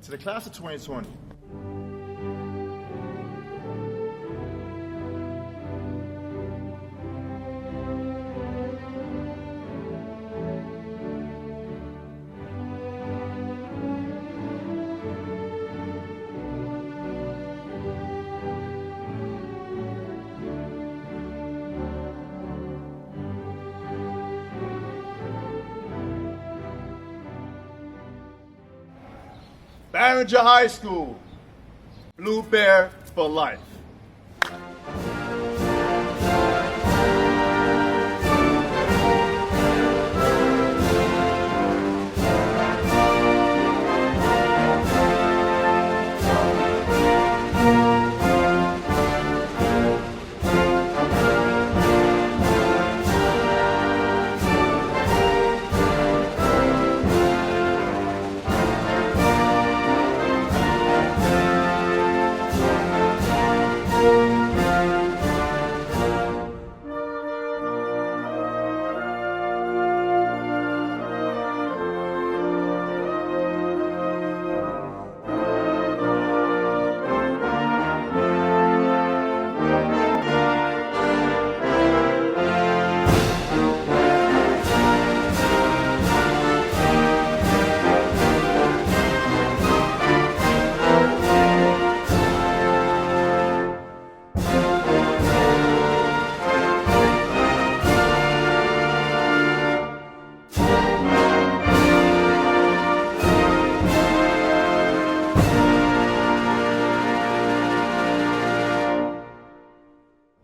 To the class of 2020, Barringer High School, Blue Bear for life.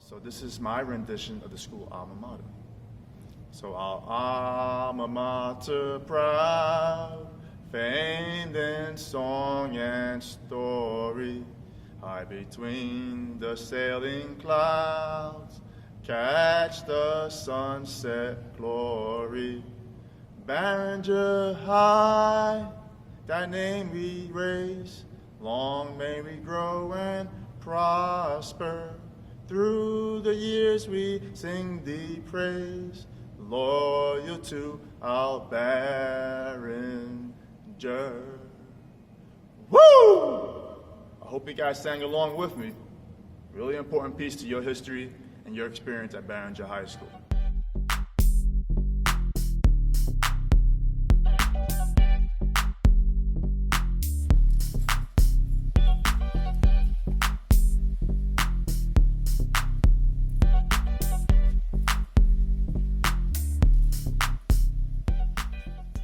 So this is my rendition of the school alma mater. So our alma mater proud, famed in song and story, high between the sailing clouds, catch the sunset glory. Barringer High, thy name we raise, long may we grow and prosper. Through the years we sing thee praise, loyal to our Barringer. Woo! I hope you guys sang along with me. Really important piece to your history and your experience at Barringer High School.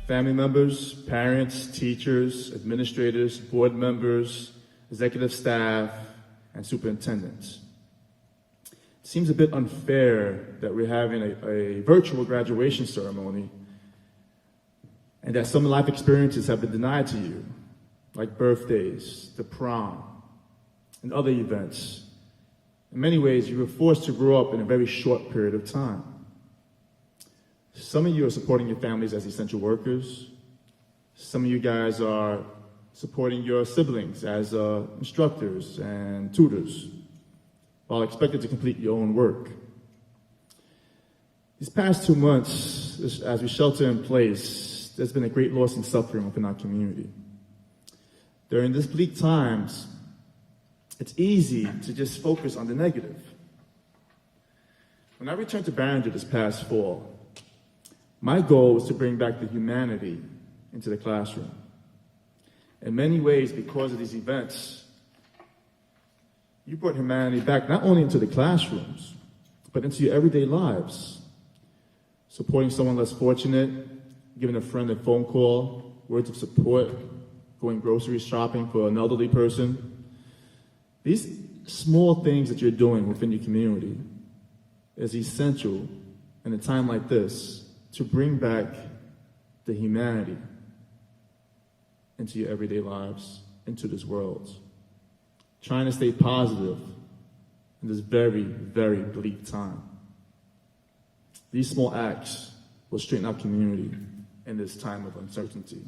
Family members, parents, teachers, administrators, board members, executive staff, and superintendents. It seems a bit unfair that we're having a virtual graduation ceremony and that some life experiences have been denied to you, like birthdays, the prom, and other events. In many ways, you were forced to grow up in a very short period of time. Some of you are supporting your families as essential workers. Some of you guys are supporting your siblings as instructors and tutors, while expected to complete your own work. These past 2 months, as we shelter in place, there's been a great loss and suffering within our community. During these bleak times, it's easy to just focus on the negative. When I returned to Barringer this past fall, my goal was to bring back the humanity into the classroom. In many ways, because of these events, you brought humanity back not only into the classrooms, but into your everyday lives. Supporting someone less fortunate, giving a friend a phone call, words of support, going grocery shopping for an elderly person. These small things that you're doing within your community is essential in a time like this to bring back the humanity into your everyday lives, into this world. Trying to stay positive in this very, very bleak time. These small acts will straighten our community in this time of uncertainty.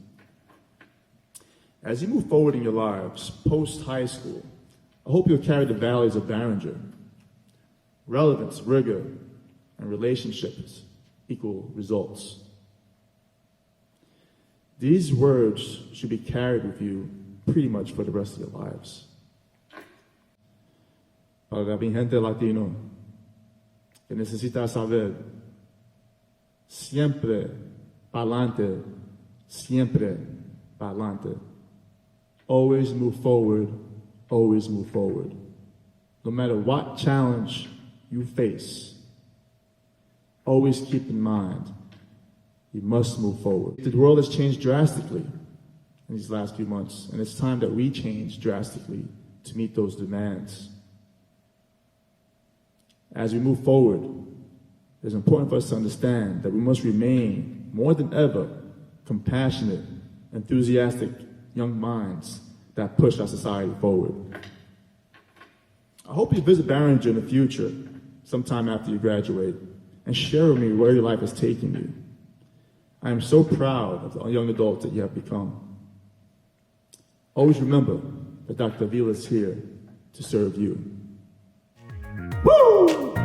As you move forward in your lives, post-high school, I hope you'll carry the values of Barringer. Relevance, rigor, and relationships equal results. These words should be carried with you pretty much for the rest of their lives. Para mi gente latino, que necesita saber, siempre pa'lante, siempre pa'lante. Always move forward, always move forward. No matter what challenge you face, always keep in mind, you must move forward. The world has changed drastically in these last few months, and it's time that we change drastically to meet those demands. As we move forward, it's important for us to understand that we must remain, more than ever, compassionate, enthusiastic young minds that push our society forward. I hope you visit Barringer in the future, sometime after you graduate, and share with me where your life is taking you. I am so proud of the young adults that you have become. Always remember that Dr. Avila is here to serve you. Woo!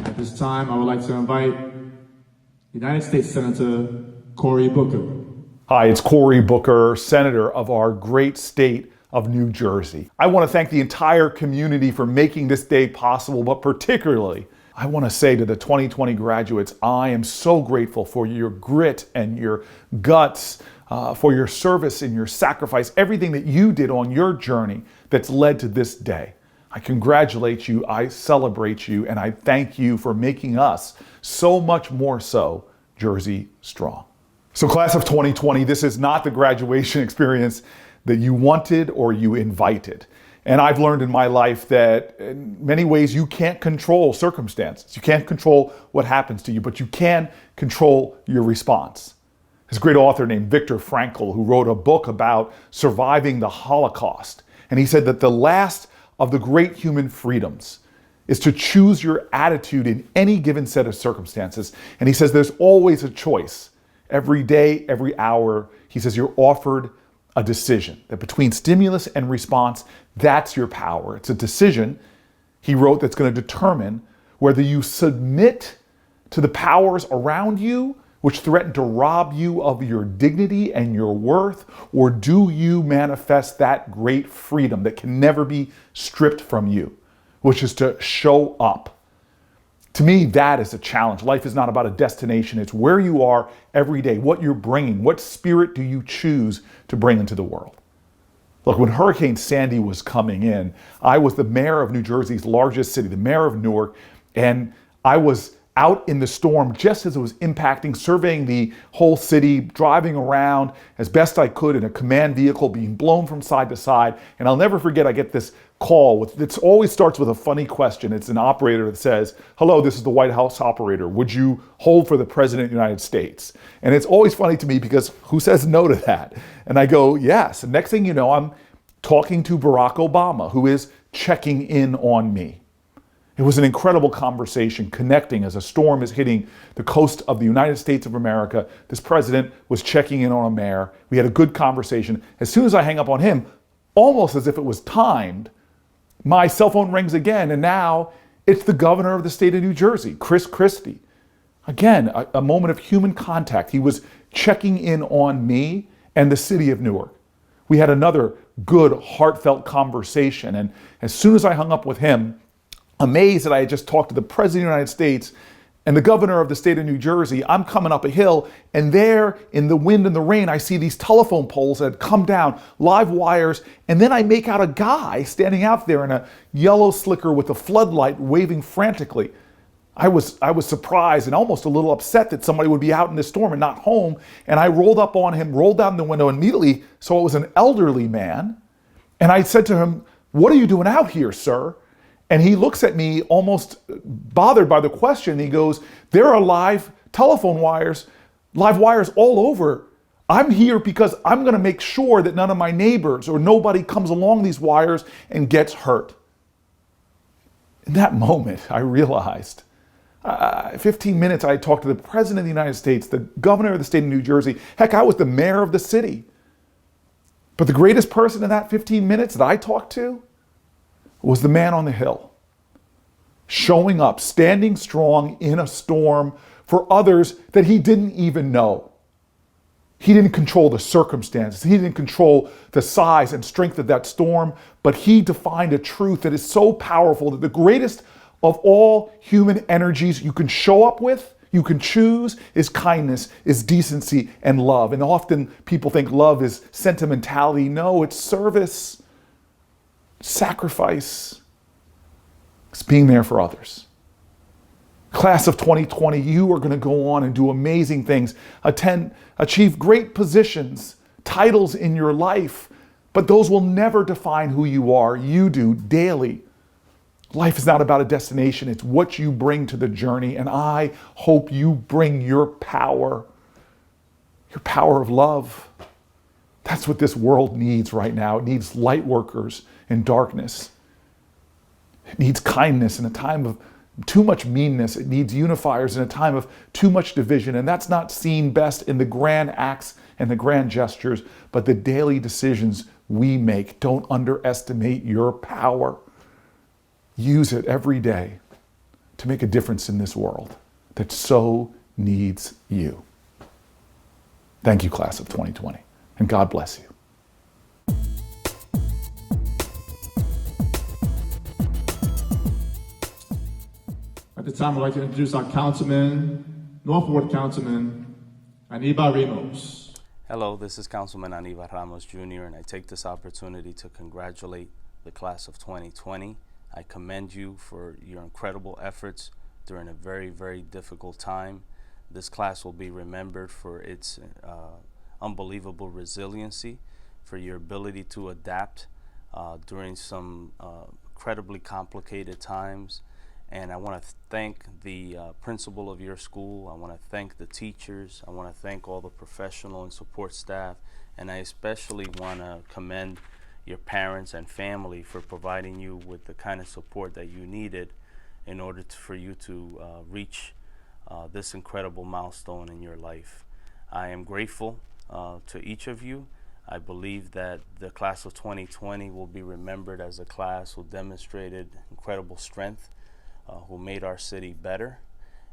At this time, I would like to invite United States Senator Cory Booker. Hi, it's Cory Booker, Senator of our great state of New Jersey. I want to thank the entire community for making this day possible, but particularly, I want to say to the 2020 graduates, I am so grateful for your grit and your guts, for your service and your sacrifice, everything that you did on your journey that's led to this day. I congratulate you, I celebrate you, and I thank you for making us so much more so Jersey strong. So class of 2020, this is not the graduation experience that you wanted or you invited. And I've learned in my life that in many ways you can't control circumstances. You can't control what happens to you, but you can control your response. There's a great author named Viktor Frankl who wrote a book about surviving the Holocaust. And he said that the last of the great human freedoms is to choose your attitude in any given set of circumstances. And he says there's always a choice. Every day, every hour, he says you're offered a decision, that between stimulus and response, that's your power. It's a decision, he wrote, that's going to determine whether you submit to the powers around you, which threaten to rob you of your dignity and your worth, or do you manifest that great freedom that can never be stripped from you, which is to show up. To me, that is a challenge. Life is not about a destination. It's where you are every day, what you're bringing, what spirit do you choose to bring into the world. Look, when Hurricane Sandy was coming in, I was the mayor of New Jersey's largest city, the mayor of Newark, and I was out in the storm just as it was impacting, surveying the whole city, driving around as best I could in a command vehicle, being blown from side to side. And I'll never forget, I get this call. It always starts with a funny question. It's an operator that says, "Hello, this is the White House operator. Would you hold for the President of the United States?" And it's always funny to me because who says no to that? And I go, yes. And next thing you know, I'm talking to Barack Obama, who is checking in on me. It was an incredible conversation, connecting as a storm is hitting the coast of the United States of America. This president was checking in on a mayor. We had a good conversation. As soon as I hang up on him, almost as if it was timed, my cell phone rings again, and now it's the governor of the state of New Jersey, Chris Christie. Again, a moment of human contact. He was checking in on me and the city of Newark. We had another good, heartfelt conversation, and as soon as I hung up with him, amazed that I had just talked to the President of the United States and the governor of the state of New Jersey, I'm coming up a hill, and there in the wind and the rain, I see these telephone poles that had come down, live wires, and then I make out a guy standing out there in a yellow slicker with a floodlight waving frantically. I was surprised and almost a little upset that somebody would be out in this storm and not home, and I rolled up on him, rolled down the window, and immediately saw it was an elderly man, and I said to him, "What are you doing out here, sir?" And he looks at me almost bothered by the question. He goes, "There are live telephone wires, live wires all over. I'm here because I'm going to make sure that none of my neighbors or nobody comes along these wires and gets hurt." In that moment, I realized, 15 minutes I talked to the President of the United States, the governor of the state of New Jersey. Heck, I was the mayor of the city. But the greatest person in that 15 minutes that I talked to was the man on the hill, showing up, standing strong in a storm for others that he didn't even know. He didn't control the circumstances. He didn't control the size and strength of that storm, but he defined a truth that is so powerful that the greatest of all human energies you can show up with, you can choose, is kindness, is decency, and love. And often people think love is sentimentality. No, it's service, sacrifice. It's being there for others. Class of 2020, you are going to go on and do amazing things, achieve great positions, titles in your life, but those will never define who you are. You do daily. Life is not about a destination, it's what you bring to the journey, and I hope you bring your power of love. That's what this world needs right now. It needs light workers in darkness. It needs kindness in a time of too much meanness. It needs unifiers in a time of too much division. And that's not seen best in the grand acts and the grand gestures, but the daily decisions we make. Don't underestimate your power. Use it every day to make a difference in this world that so needs you. Thank you, class of 2020, and God bless you. At this time, I'd like to introduce our councilman, North Ward Councilman, Aniba Ramos. Hello, this is Councilman Aniba Ramos Jr., and I take this opportunity to congratulate the class of 2020. I commend you for your incredible efforts during a very, very difficult time. This class will be remembered for its unbelievable resiliency, for your ability to adapt during some incredibly complicated times. And I want to thank the principal of your school. I want to thank the teachers. I want to thank all the professional and support staff. And I especially want to commend your parents and family for providing you with the kind of support that you needed in order for you to reach this incredible milestone in your life. I am grateful to each of you. I believe that the class of 2020 will be remembered as a class who demonstrated incredible strength, who made our city better.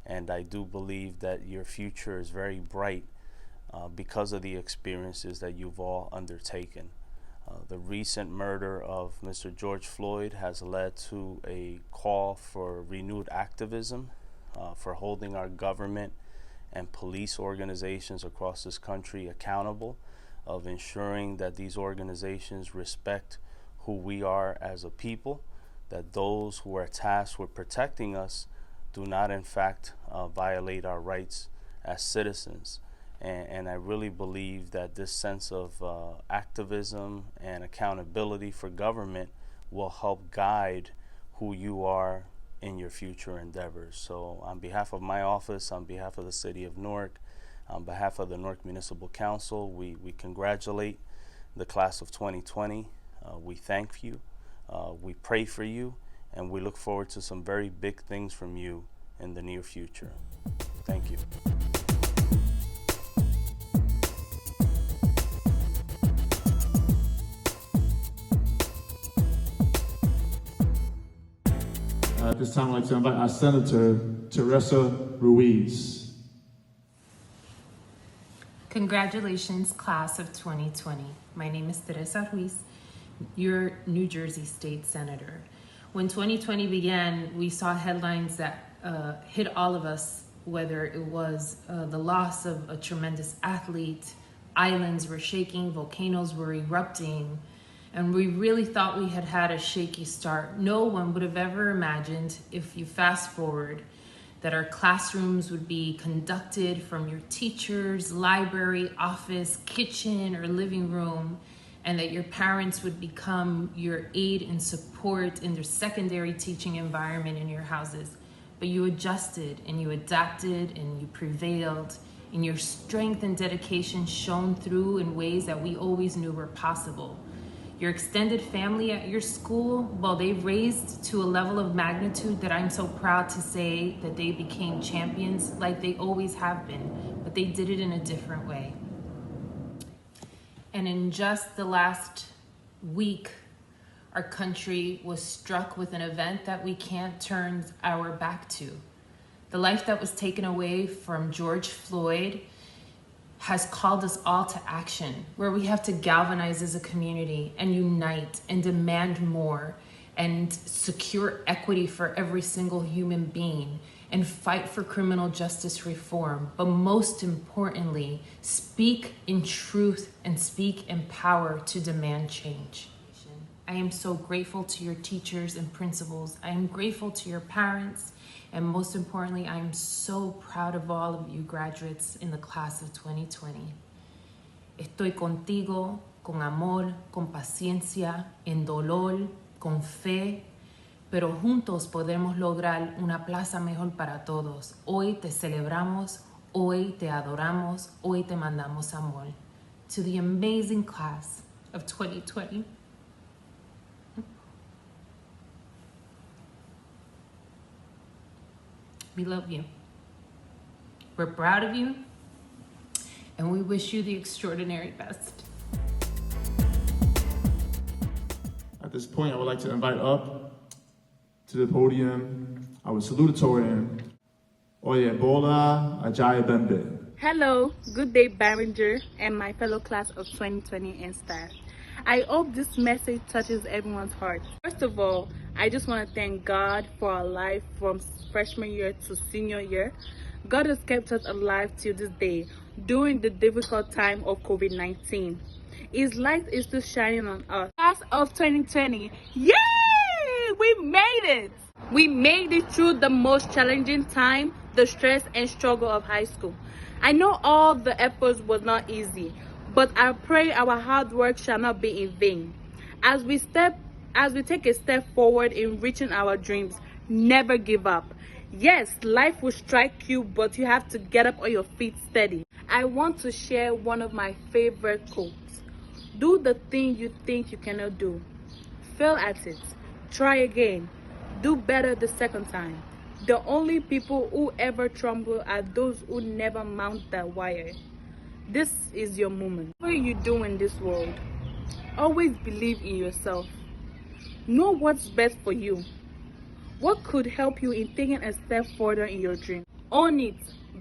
And I do believe that your future is very bright because of the experiences that you've all undertaken. The recent murder of Mr. George Floyd has led to a call for renewed activism, for holding our government and police organizations across this country accountable, of ensuring that these organizations respect who we are as a people, that those who are tasked with protecting us do not in fact violate our rights as citizens. And I really believe that this sense of activism and accountability for government will help guide who you are in your future endeavors. So on behalf of my office, on behalf of the city of Newark, on behalf of the Newark Municipal Council, we congratulate the class of 2020. We thank you. We pray for you, and we look forward to some very big things from you in the near future. Thank you. At this time, I'd like to invite our Senator, Teresa Ruiz. Congratulations, class of 2020. My name is Teresa Ruiz, your New Jersey State Senator. When 2020 began, we saw headlines that hit all of us, whether it was the loss of a tremendous athlete, islands were shaking, volcanoes were erupting, and we really thought we had had a shaky start. No one would have ever imagined, if you fast forward, that our classrooms would be conducted from your teacher's library, office, kitchen, or living room, and that your parents would become your aid and support in their secondary teaching environment in your houses. But you adjusted and you adapted and you prevailed, and your strength and dedication shone through in ways that we always knew were possible. Your extended family at your school, well, they raised to a level of magnitude that I'm so proud to say that they became champions like they always have been, but they did it in a different way. And in just the last week, our country was struck with an event that we can't turn our back to. The life that was taken away from George Floyd has called us all to action, where we have to galvanize as a community and unite and demand more and secure equity for every single human being and fight for criminal justice reform. But most importantly, speak in truth and speak in power to demand change. I am so grateful to your teachers and principals. I am grateful to your parents. And most importantly, I am so proud of all of you graduates in the class of 2020. Estoy contigo, con amor, con paciencia, en dolor, con fe, pero juntos podemos lograr una plaza mejor para todos. Hoy te celebramos, hoy te adoramos, hoy te mandamos amor. To the amazing class of 2020. We love you. We're proud of you, and we wish you the extraordinary best. At this point, I would like to invite up to the podium our salutatorian, Oyebola Ajayi Bembe. Hello, good day Barringer and my fellow class of 2020 and staff. I hope this message touches everyone's heart. First of all, I just want to thank God for our life from freshman year to senior year. God has kept us alive till this day during the difficult time of COVID-19. His light is still shining on us. Class of 2020, yay! We made it! We made it through the most challenging time, the stress and struggle of high school. I know all the efforts was not easy, but I pray our hard work shall not be in vain. As we take a step forward in reaching our dreams, never give up. Yes, life will strike you, but you have to get up on your feet steady. I want to share one of my favorite quotes. Do the thing you think you cannot do. Fail at it. Try again. Do better the second time. The only people who ever tremble are those who never mount that wire. This is your moment. What you do in this world? Always believe in yourself. Know what's best for you. What could help you in taking a step further in your dream? Own It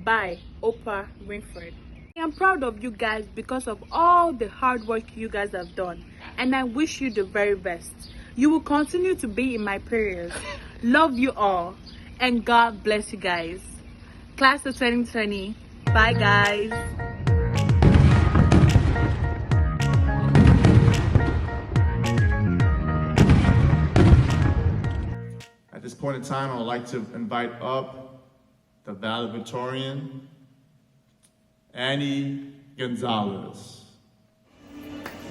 by Oprah Winfrey. I am proud of you guys because of all the hard work you guys have done, and I wish you the very best. You will continue to be in my prayers. Love you all, and God bless you guys. Class of 2020. Bye guys. At this point in time, I would like to invite up the valedictorian, Annie Gonzalez.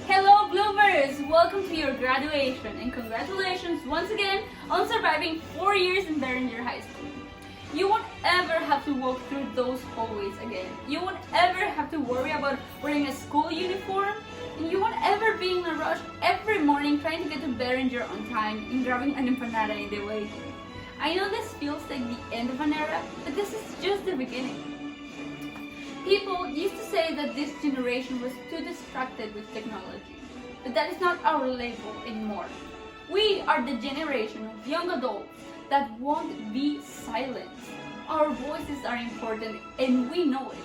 Hello Bloomers! Welcome to your graduation and congratulations once again on surviving 4 years in Barringer High School. You won't ever have to walk through those hallways again. You won't ever have to worry about wearing a school uniform, and you won't ever be in a rush every morning trying to get to Barringer on time and grabbing an empanada in the way. I know this feels like the end of an era, but this is just the beginning. People used to say that this generation was too distracted with technology, but that is not our label anymore. We are the generation of young adults that won't be silenced. Our voices are important and we know it.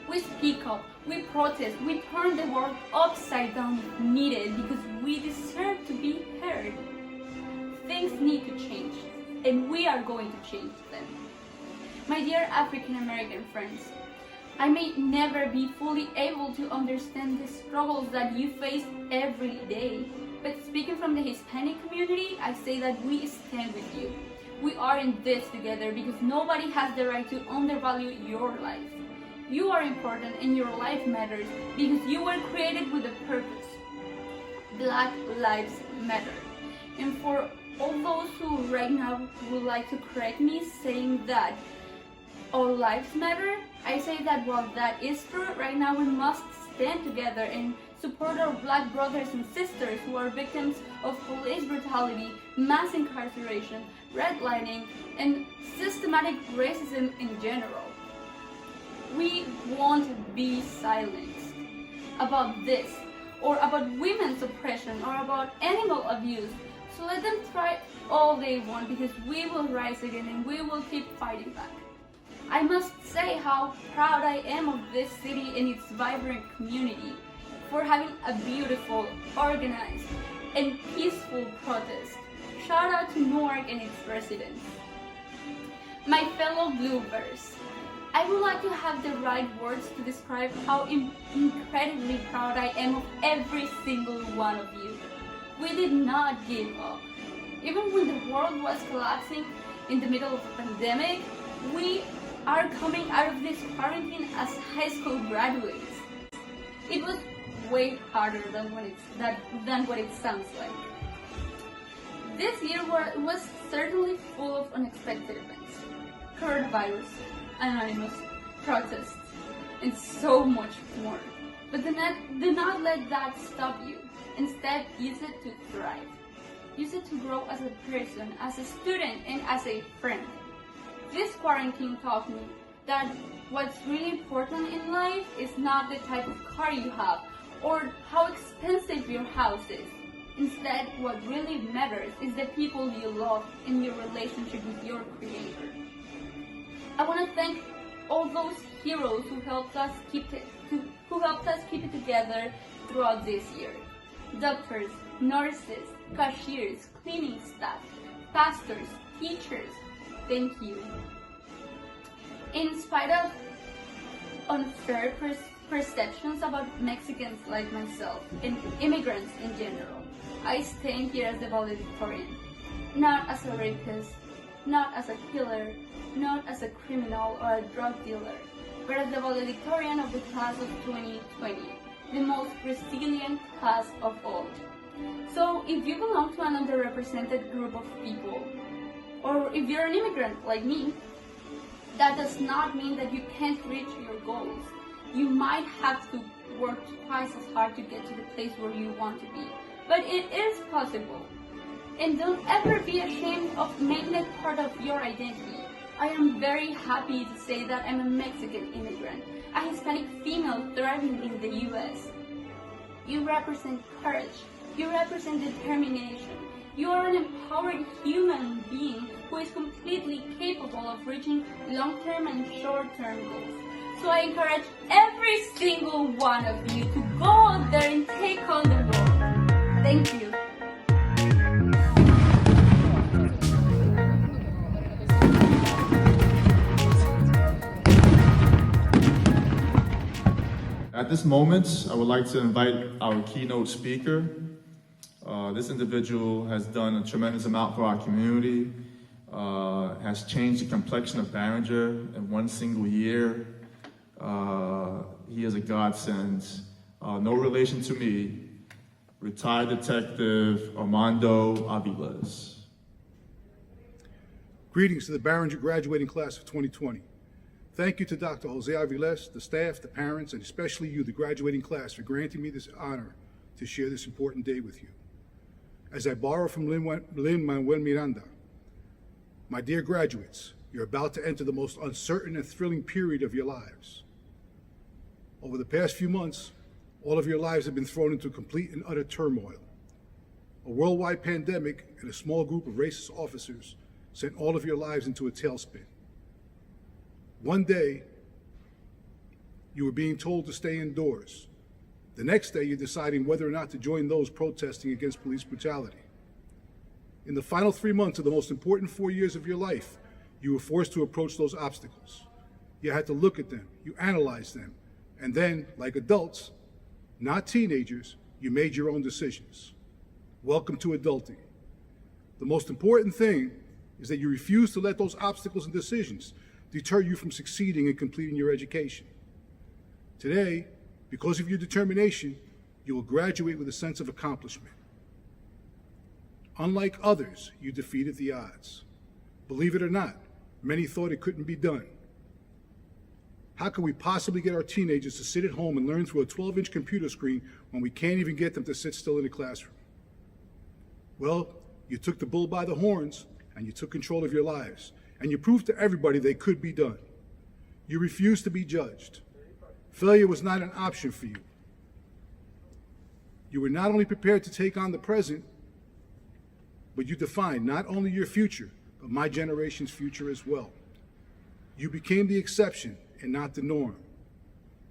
We speak up, we protest, we turn the world upside down if needed because we deserve to be heard. Things need to change, and we are going to change them. My dear African American friends, I may never be fully able to understand the struggles that you face every day, but speaking from the Hispanic community, I say that we stand with you. We are in this together because nobody has the right to undervalue your life. You are important and your life matters because you were created with a purpose. Black Lives Matter. And for all those who right now would like to correct me saying that all lives matter, I say that while that is true, right now we must stand together and support our Black brothers and sisters who are victims of police brutality, mass incarceration, redlining, and systematic racism in general. We won't be silenced about this, or about women's oppression, or about animal abuse, So let them try all they want, because we will rise again and we will keep fighting back. I must say how proud I am of this city and its vibrant community for having a beautiful, organized, and peaceful protest. Shout out to Newark and its residents. My fellow Bluebirds, I would like to have the right words to describe how incredibly proud I am of every single one of you. We did not give up. Even when the world was collapsing in the middle of a pandemic, we are coming out of this quarantine as high school graduates. It was way harder than what it sounds like. This year was certainly full of unexpected events. Coronavirus, anonymous, protests, and so much more. But do not let that stop you. Instead, use it to thrive. Use it to grow as a person, as a student, and as a friend. This quarantine taught me that what's really important in life is not the type of car you have or how expensive your house is. Instead, what really matters is the people you love and your relationship with your Creator. I want to thank all those heroes who helped us keep it together throughout this year. Doctors, nurses, cashiers, cleaning staff, pastors, teachers, thank you. In spite of unfair perceptions about Mexicans like myself and immigrants in general, I stand here as the valedictorian, not as a rapist, not as a killer, not as a criminal or a drug dealer, but as the valedictorian of the class of 2020, the most resilient class of all. So if you belong to an underrepresented group of people, or if you're an immigrant like me, that does not mean that you can't reach your goals. You might have to work twice as hard to get to the place where you want to be, but it is possible. And don't ever be ashamed of making it part of your identity. I am very happy to say that I'm a Mexican immigrant, a Hispanic female thriving in the US. You represent courage. You represent determination. You are an empowered human being who is completely capable of reaching long-term and short-term goals. So I encourage every single one of you to go out there and take on the world. Thank you. At this moment, I would like to invite our keynote speaker. This individual has done a tremendous amount for our community, has changed the complexion of Barringer in one single year. He is a godsend. No relation to me, retired detective Armando Aviles. Greetings to the Barringer graduating class of 2020. Thank you to Dr. Jose Aviles, the staff, the parents, and especially you, the graduating class, for granting me this honor to share this important day with you. As I borrow from Lin-Manuel Miranda, my dear graduates, you're about to enter the most uncertain and thrilling period of your lives. Over the past few months, all of your lives have been thrown into complete and utter turmoil. A worldwide pandemic and a small group of racist officers sent all of your lives into a tailspin. One day, you were being told to stay indoors. The next day, you're deciding whether or not to join those protesting against police brutality. In the final 3 months of the most important 4 years of your life, you were forced to approach those obstacles. You had to look at them, you analyzed them, and then, like adults, not teenagers, you made your own decisions. Welcome to adulting. The most important thing is that you refuse to let those obstacles and decisions deter you from succeeding and completing your education. Today, because of your determination, you will graduate with a sense of accomplishment. Unlike others, you defeated the odds. Believe it or not, many thought it couldn't be done. How can we possibly get our teenagers to sit at home and learn through a 12-inch computer screen when we can't even get them to sit still in a classroom? Well, you took the bull by the horns and you took control of your lives, and you proved to everybody they could be done. You refused to be judged. Failure was not an option for you. You were not only prepared to take on the present, but you defined not only your future, but my generation's future as well. You became the exception and not the norm,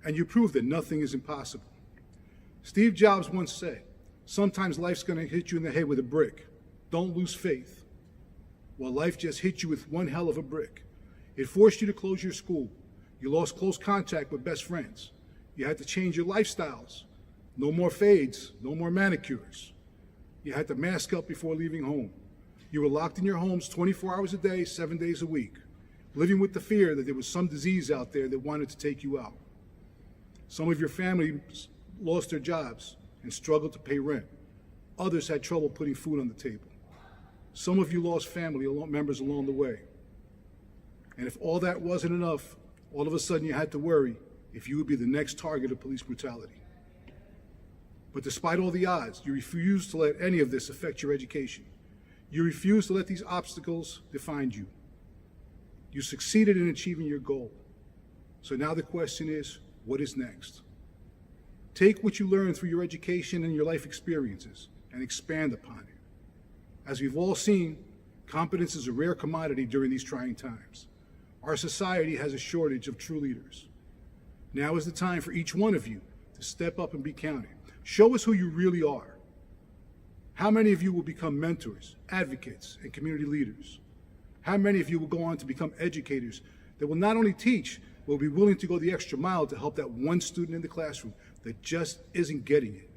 and you proved that nothing is impossible. Steve Jobs once said, sometimes life's gonna hit you in the head with a brick. Don't lose faith. Well, life just hit you with one hell of a brick. It forced you to close your school. You lost close contact with best friends. You had to change your lifestyles. No more fades, no more manicures. You had to mask up before leaving home. You were locked in your homes 24 hours a day, 7 days a week, living with the fear that there was some disease out there that wanted to take you out. Some of your family lost their jobs and struggled to pay rent. Others had trouble putting food on the table. Some of you lost family members along the way. And if all that wasn't enough, all of a sudden you had to worry if you would be the next target of police brutality. But despite all the odds, you refused to let any of this affect your education. You refused to let these obstacles define you. You succeeded in achieving your goal. So now the question is, what is next? Take what you learned through your education and your life experiences and expand upon it. As we've all seen, competence is a rare commodity during these trying times. Our society has a shortage of true leaders. Now is the time for each one of you to step up and be counted. Show us who you really are. How many of you will become mentors, advocates, and community leaders? How many of you will go on to become educators that will not only teach, but will be willing to go the extra mile to help that one student in the classroom that just isn't getting it?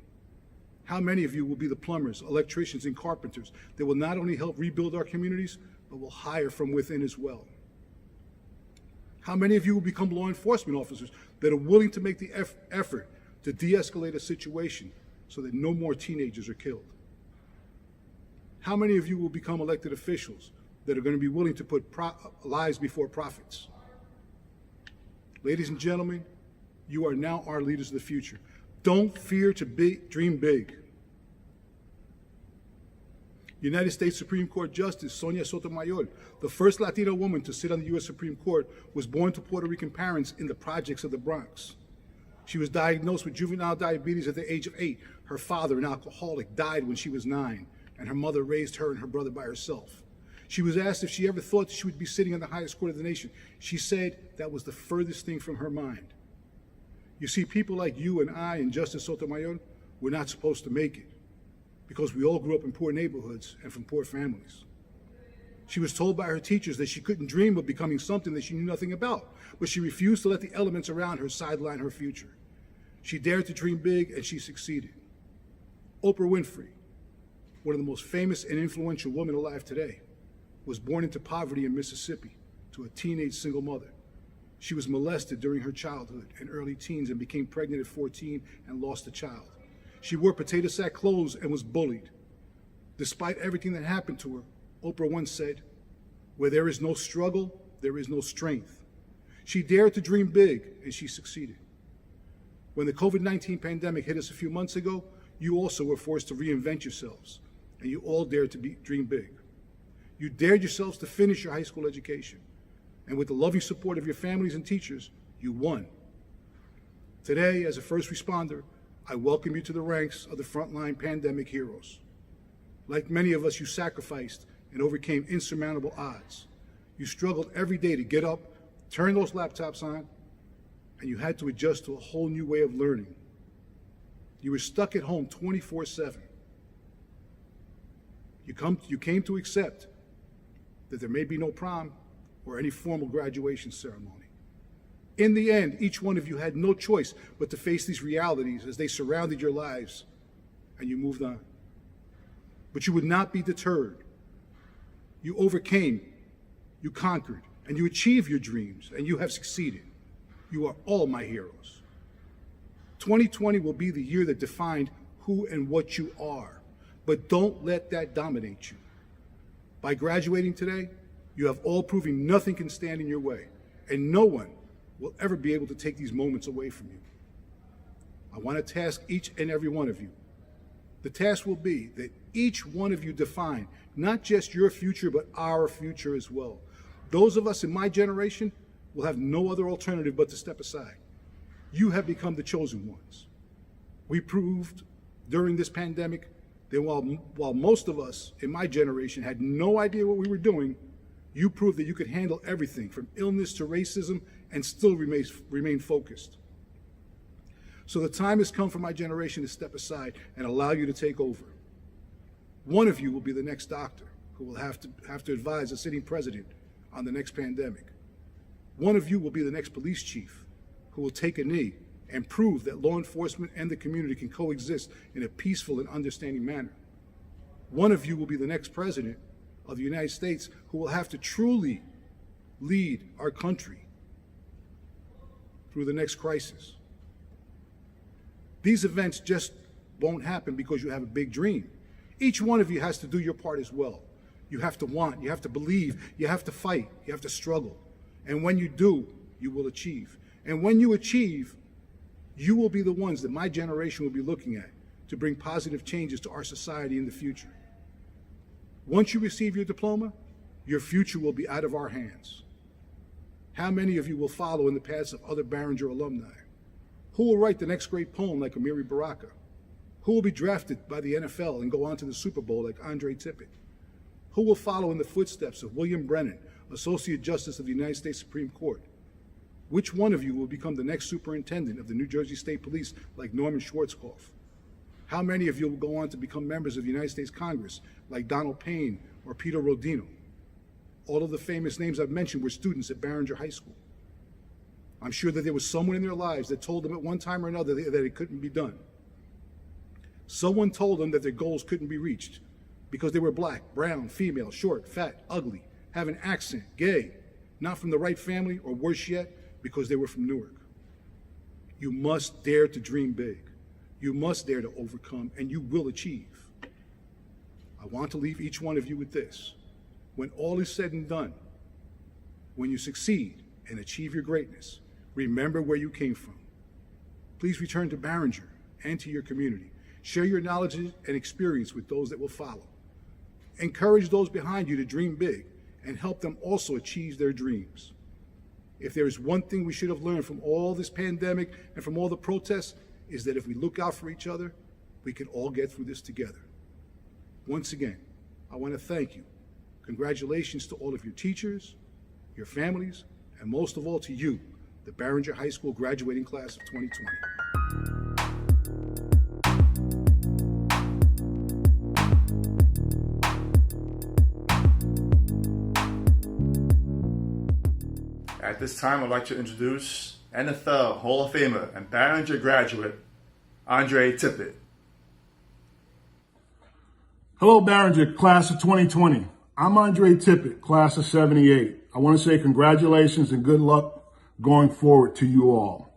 How many of you will be the plumbers, electricians, and carpenters that will not only help rebuild our communities, but will hire from within as well? How many of you will become law enforcement officers that are willing to make the effort to de-escalate a situation so that no more teenagers are killed? How many of you will become elected officials that are going to be willing to put lives before profits? Ladies and gentlemen, you are now our leaders of the future. Don't fear to dream big. United States Supreme Court Justice Sonia Sotomayor, the first Latina woman to sit on the U.S. Supreme Court, was born to Puerto Rican parents in the projects of the Bronx. She was diagnosed with juvenile diabetes at the age of 8. Her father, an alcoholic, died when she was 9, and her mother raised her and her brother by herself. She was asked if she ever thought she would be sitting on the highest court of the nation. She said that was the furthest thing from her mind. You see, people like you and I and Justice Sotomayor, we're not supposed to make it because we all grew up in poor neighborhoods and from poor families. She was told by her teachers that she couldn't dream of becoming something that she knew nothing about, but she refused to let the elements around her sideline her future. She dared to dream big, and she succeeded. Oprah Winfrey, one of the most famous and influential women alive today, was born into poverty in Mississippi to a teenage single mother. She was molested during her childhood and early teens and became pregnant at 14 and lost a child. She wore potato sack clothes and was bullied. Despite everything that happened to her, Oprah once said, "Where there is no struggle, there is no strength." She dared to dream big, and she succeeded. When the COVID-19 pandemic hit us a few months ago, you also were forced to reinvent yourselves, and you all dared to dream big. You dared yourselves to finish your high school education, and with the loving support of your families and teachers, you won. Today, as a first responder, I welcome you to the ranks of the frontline pandemic heroes. Like many of us, you sacrificed and overcame insurmountable odds. You struggled every day to get up, turn those laptops on, and you had to adjust to a whole new way of learning. You were stuck at home 24/7. You came to accept that there may be no prom or any formal graduation ceremony. In the end, each one of you had no choice but to face these realities as they surrounded your lives, and you moved on. But you would not be deterred. You overcame, you conquered, and you achieved your dreams, and you have succeeded. You are all my heroes. 2020 will be the year that defined who and what you are, but don't let that dominate you. By graduating today, you have all proven nothing can stand in your way, and no one will ever be able to take these moments away from you. I want to task each and every one of you. The task will be that each one of you define not just your future, but our future as well. Those of us in my generation will have no other alternative but to step aside. You have become the chosen ones. We proved during this pandemic then while most of us in my generation had no idea what we were doing, you proved that you could handle everything from illness to racism and still remain focused. So the time has come for my generation to step aside and allow you to take over. One of you will be the next doctor who will have to advise a sitting president on the next pandemic. One of you will be the next police chief who will take a knee and prove that law enforcement and the community can coexist in a peaceful and understanding manner. One of you will be the next president of the United States who will have to truly lead our country through the next crisis. These events just won't happen because you have a big dream. Each one of you has to do your part as well. You have to want, you have to believe, you have to fight, you have to struggle. And when you do, you will achieve. And when you achieve, you will be the ones that my generation will be looking at to bring positive changes to our society in the future. Once you receive your diploma, your future will be out of our hands. How many of you will follow in the paths of other Barringer alumni? Who will write the next great poem like Amiri Baraka? Who will be drafted by the NFL and go on to the Super Bowl like Andre Tippett? Who will follow in the footsteps of William Brennan, Associate Justice of the United States Supreme Court? Which one of you will become the next superintendent of the New Jersey State Police like Norman Schwarzkopf? How many of you will go on to become members of the United States Congress like Donald Payne or Peter Rodino? All of the famous names I've mentioned were students at Barringer High School. I'm sure that there was someone in their lives that told them at one time or another that it couldn't be done. Someone told them that their goals couldn't be reached because they were black, brown, female, short, fat, ugly, have an accent, gay, not from the right family, or worse yet, because they were from Newark. You must dare to dream big. You must dare to overcome, and you will achieve. I want to leave each one of you with this. When all is said and done, when you succeed and achieve your greatness, remember where you came from. Please return to Barringer and to your community. Share your knowledge and experience with those that will follow. Encourage those behind you to dream big and help them also achieve their dreams. If there is one thing we should have learned from all this pandemic and from all the protests, is that if we look out for each other, we can all get through this together. Once again, I want to thank you. Congratulations to all of your teachers, your families, and most of all to you, the Barringer High School graduating class of 2020. At this time, I'd like to introduce NFL Hall of Famer and Barringer graduate, Andre Tippett. Hello, Barringer, class of 2020. I'm Andre Tippett, class of 78. I want to say congratulations and good luck going forward to you all.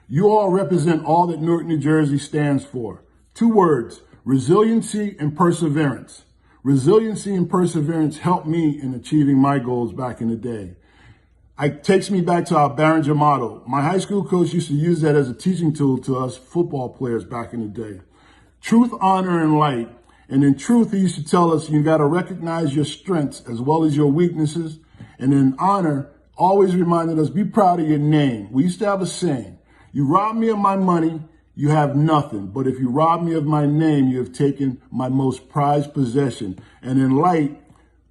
You all represent all that Newark, New Jersey stands for. 2 words, resiliency and perseverance. Resiliency and perseverance helped me in achieving my goals back in the day. It takes me back to our Barringer motto. My high school coach used to use that as a teaching tool to us football players back in the day. Truth, honor, and light. And in truth, he used to tell us you got to recognize your strengths as well as your weaknesses. And in honor, always reminded us, be proud of your name. We used to have a saying, you rob me of my money, you have nothing. But if you rob me of my name, you have taken my most prized possession. And in light,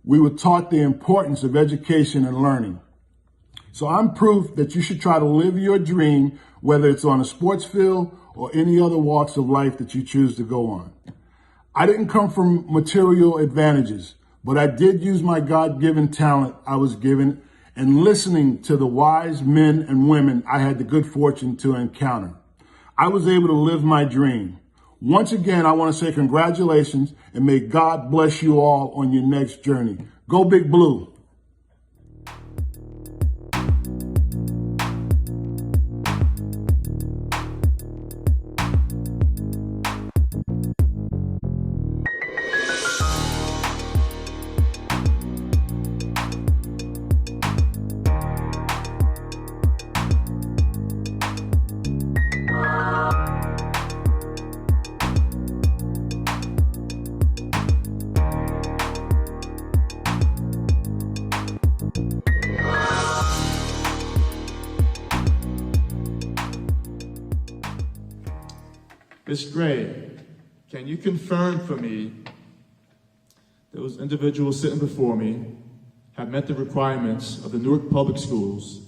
we were taught the importance of education and learning. So I'm proof that you should try to live your dream, whether it's on a sports field or any other walks of life that you choose to go on. I didn't come from material advantages, but I did use my God-given talent I was given and listening to the wise men and women I had the good fortune to encounter. I was able to live my dream. Once again, I want to say congratulations and may God bless you all on your next journey. Go Big Blue. Miss Gray, can you confirm for me those individuals sitting before me have met the requirements of the Newark Public Schools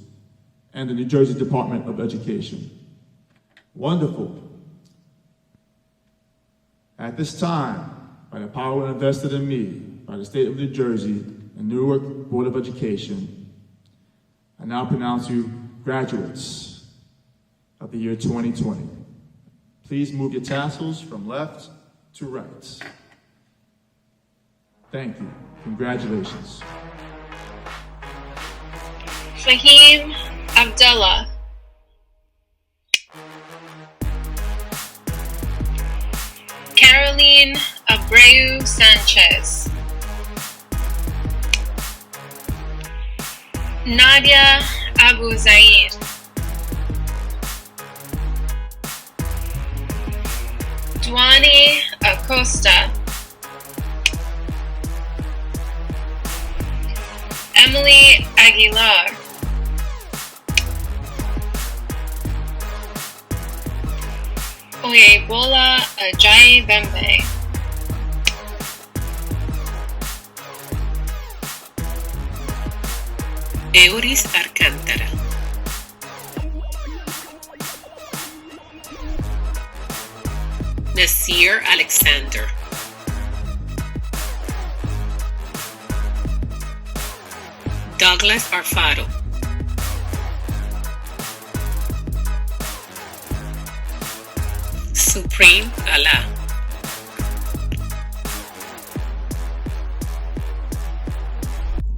and the New Jersey Department of Education? Wonderful. At this time, by the power invested in me by the state of New Jersey and Newark Board of Education, I now pronounce you graduates of the year 2020. Please move your tassels from left to right. Thank you. Congratulations. Fahim Abdullah. Caroline Abreu Sanchez. Nadia Abu Zaid. Dwani Acosta. Emily Aguilar. Oyebola Ajayi Bembe. Euris Alcántara. Nasir Alexander. Douglas Arfaro. Supreme Allah.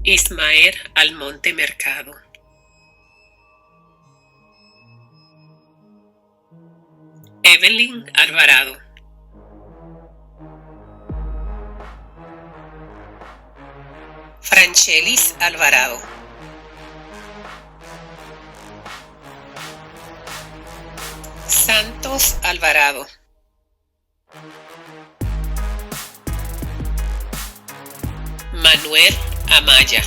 Ismael Almonte Mercado. Evelyn Alvarado. Franchelis Alvarado. Santos Alvarado. Manuel Amaya.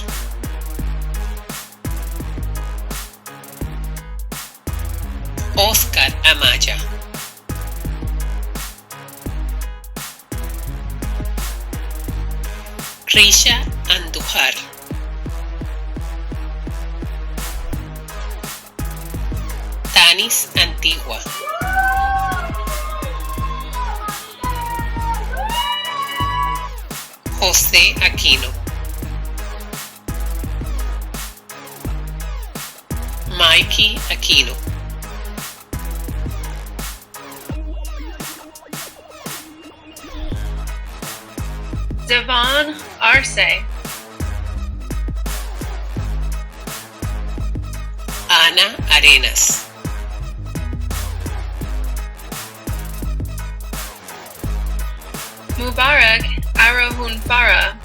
Oscar Amaya. Risha Andujar. Tanis Antigua. José Aquino. Mikey Aquino. Devon Arce. Ana Arenas. Mubarak Arahunfara.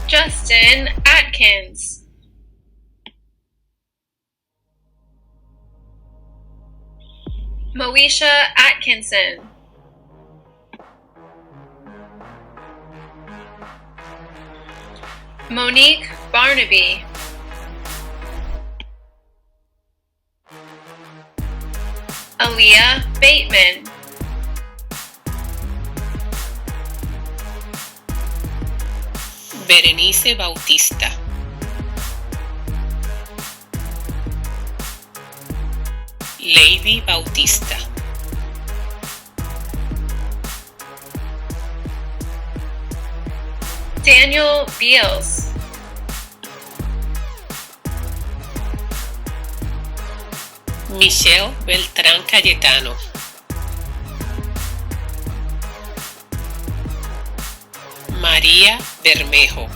Justin Atkins. Moesha Atkinson. Monique Barnaby. Aaliyah Bateman. Berenice Bautista. Lady Bautista. Daniel Beals. Michelle Beltrán Cayetano. María Bermejo.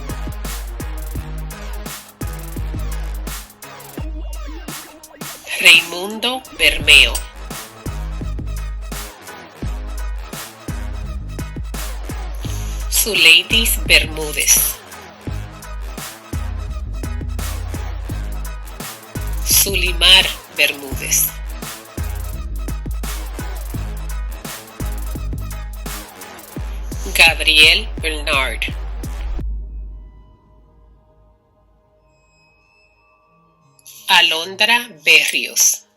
Raimundo Bermeo. Zuleidis Bermúdez. Zulimar Bermúdez. Gabriel Bernard. Alondra Berrios.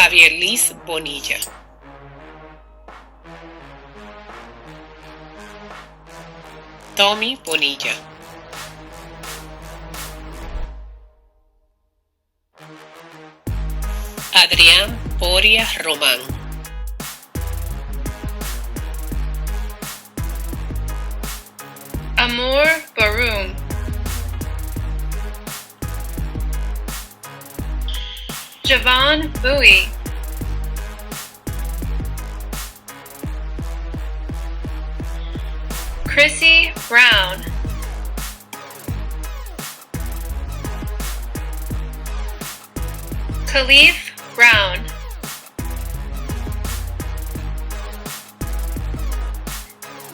Javier Liz Bonilla. Tommy Bonilla. Adrián Boria Román. Amor Barum. Javon Bowie. Chrissy Brown. Khalif Brown.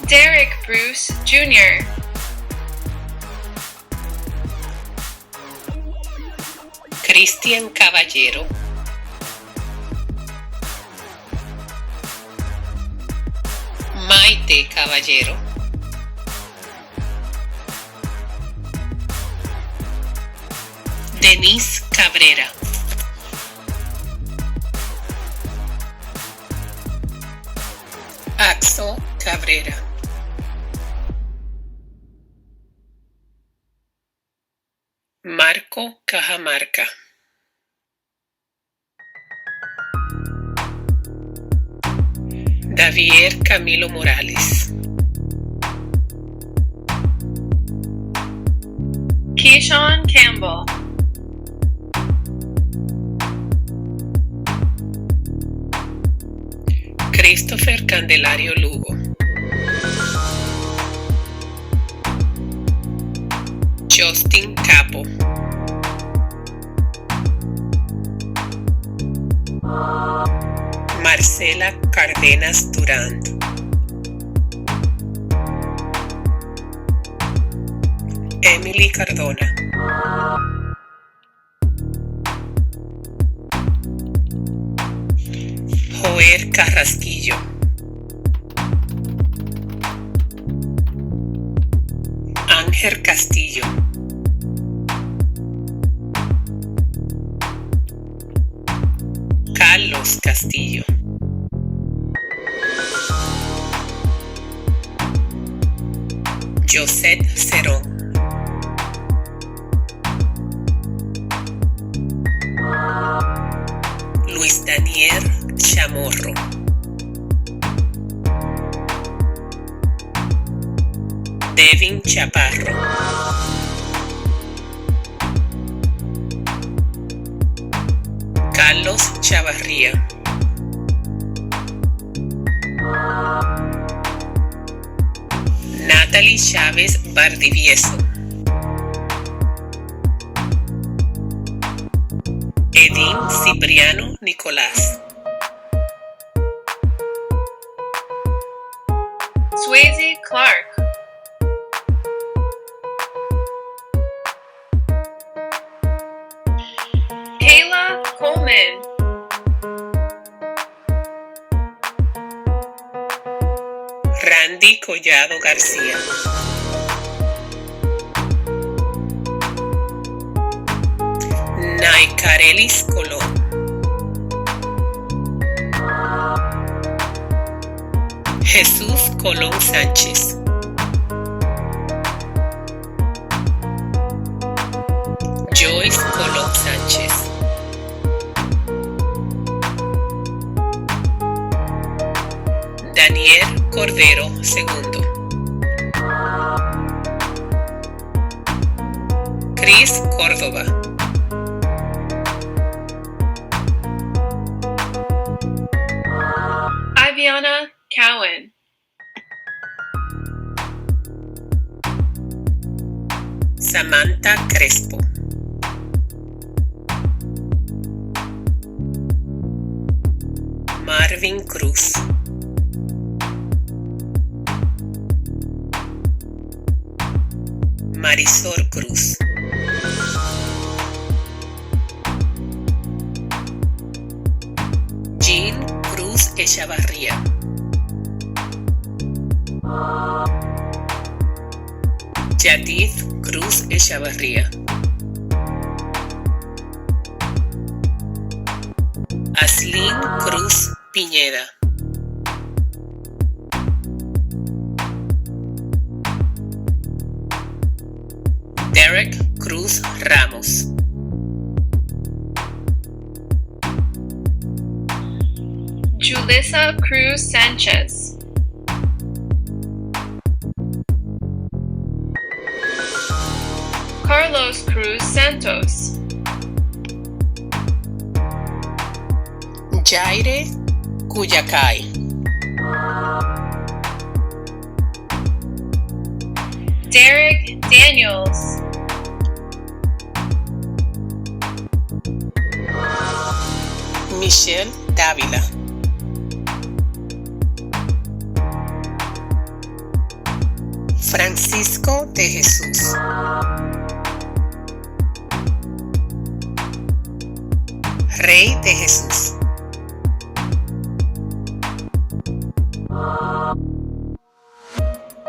Derek Bruce Jr. Cristian Caballero. Maite Caballero. Denise Cabrera. Axel Cabrera. Marco Cajamarca. Davier Camilo Morales. Keyshawn Campbell. Christopher Candelario Lugo. Justin Capo. Marcela Cardenas Durán. Emily Cardona. Joel Carrasquillo. Ángel Castillo. Carlos Castillo. Josette Cerón. Luis Daniel Chamorro. Devin Chaparro. Carlos Chavarría. Natalie Chávez Valdivieso. Edín Cipriano Nicolás. Swayze Clark. Kayla Coleman. Randy Collado García. Naicarelis Colón. Jesús Colón Sánchez. Joyce Colón Sánchez. Daniel Cordero II. Cris Córdoba. Iviana Cowan. Samantha Crespo. Marvin Cruz. Marisol Cruz. Jean Cruz Echavarría. Yadith Cruz Echavarría. Aslin Cruz Piñeda. Derek Cruz Ramos. Julissa Cruz Sanchez. Carlos Cruz Santos. Jaire Cuyacay. Derek Daniels. Michelle Dávila. Francisco de Jesús. Rey de Jesús.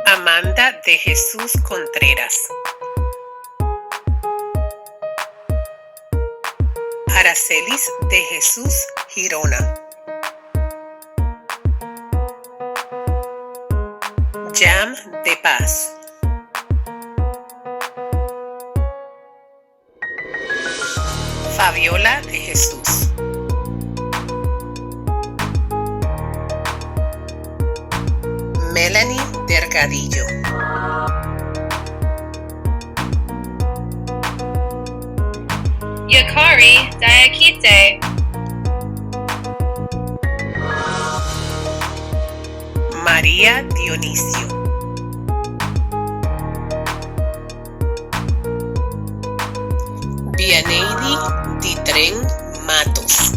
Amanda de Jesús Contreras. Aracelis de Jesús Girona. Jam de Paz. Fabiola de Jesús. Melanie Delgadillo. Yakari Diakite. María Dionisio. Vianeidi Ditren Matos.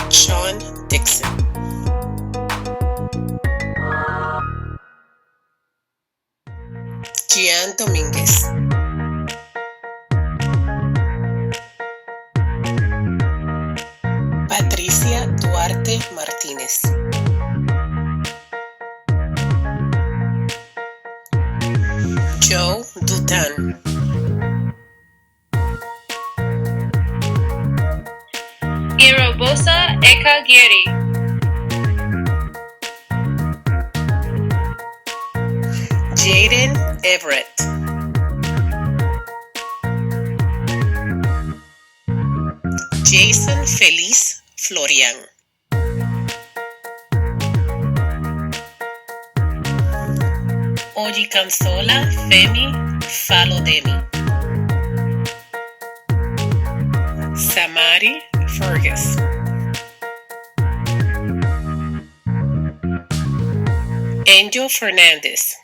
Sean Dixon. Gian Domínguez. Patricia Duarte Martínez. Joe Dutan. Irobosa Ekagiri. Jaden Everett. Jason Feliz Florian. Ojikansola Femi Falodemi. Samari Fergus. Angel Fernandez.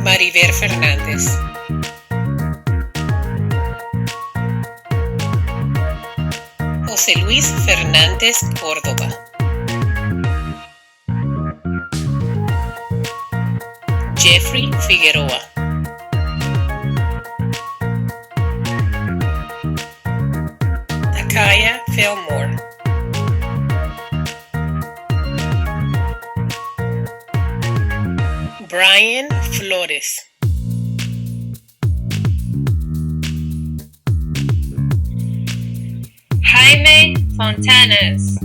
Mariver Fernández. José Luis Fernández Córdoba. Jeffrey Figueroa. Takaya Fillmore. Brian Flores. Jaime Fontanes.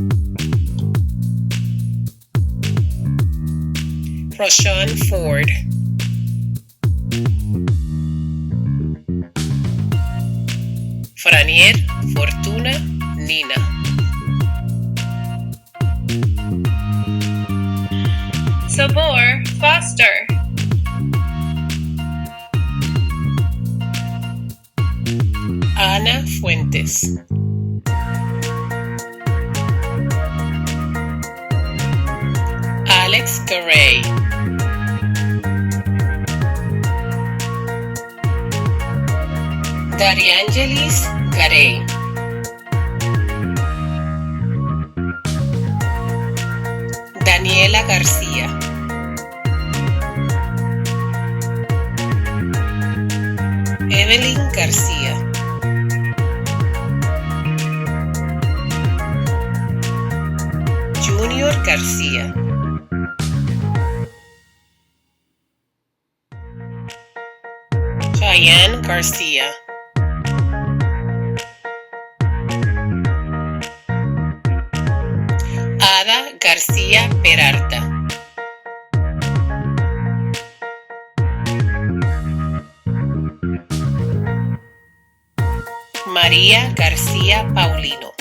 Roshan Ford. Franier Fortuna Nina. Sabor Foster. Ana Fuentes. Alex Garay. Dariangelis Garay. Daniela García. Evelyn García. Junior García. Ryan Garcia. Ada Garcia Peralta. María García Paulino.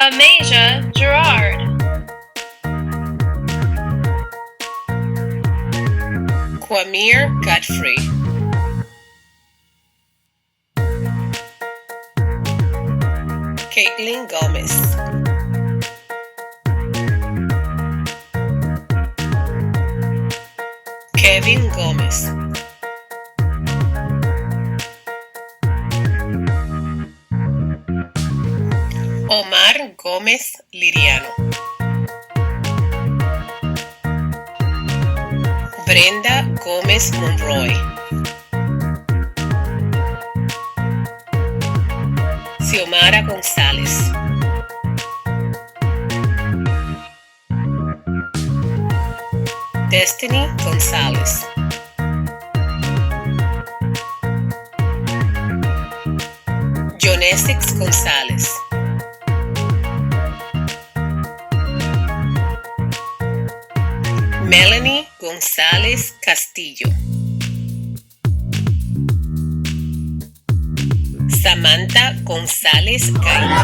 Amasia Gerard. Quamir Godfrey. Caitlin Gomez. Kevin Gomez. Omar Gómez Liriano. Brenda Gómez Monroy. Xiomara González. Destiny González. Jonesix González. Melanie González Castillo. Samantha González Gaino.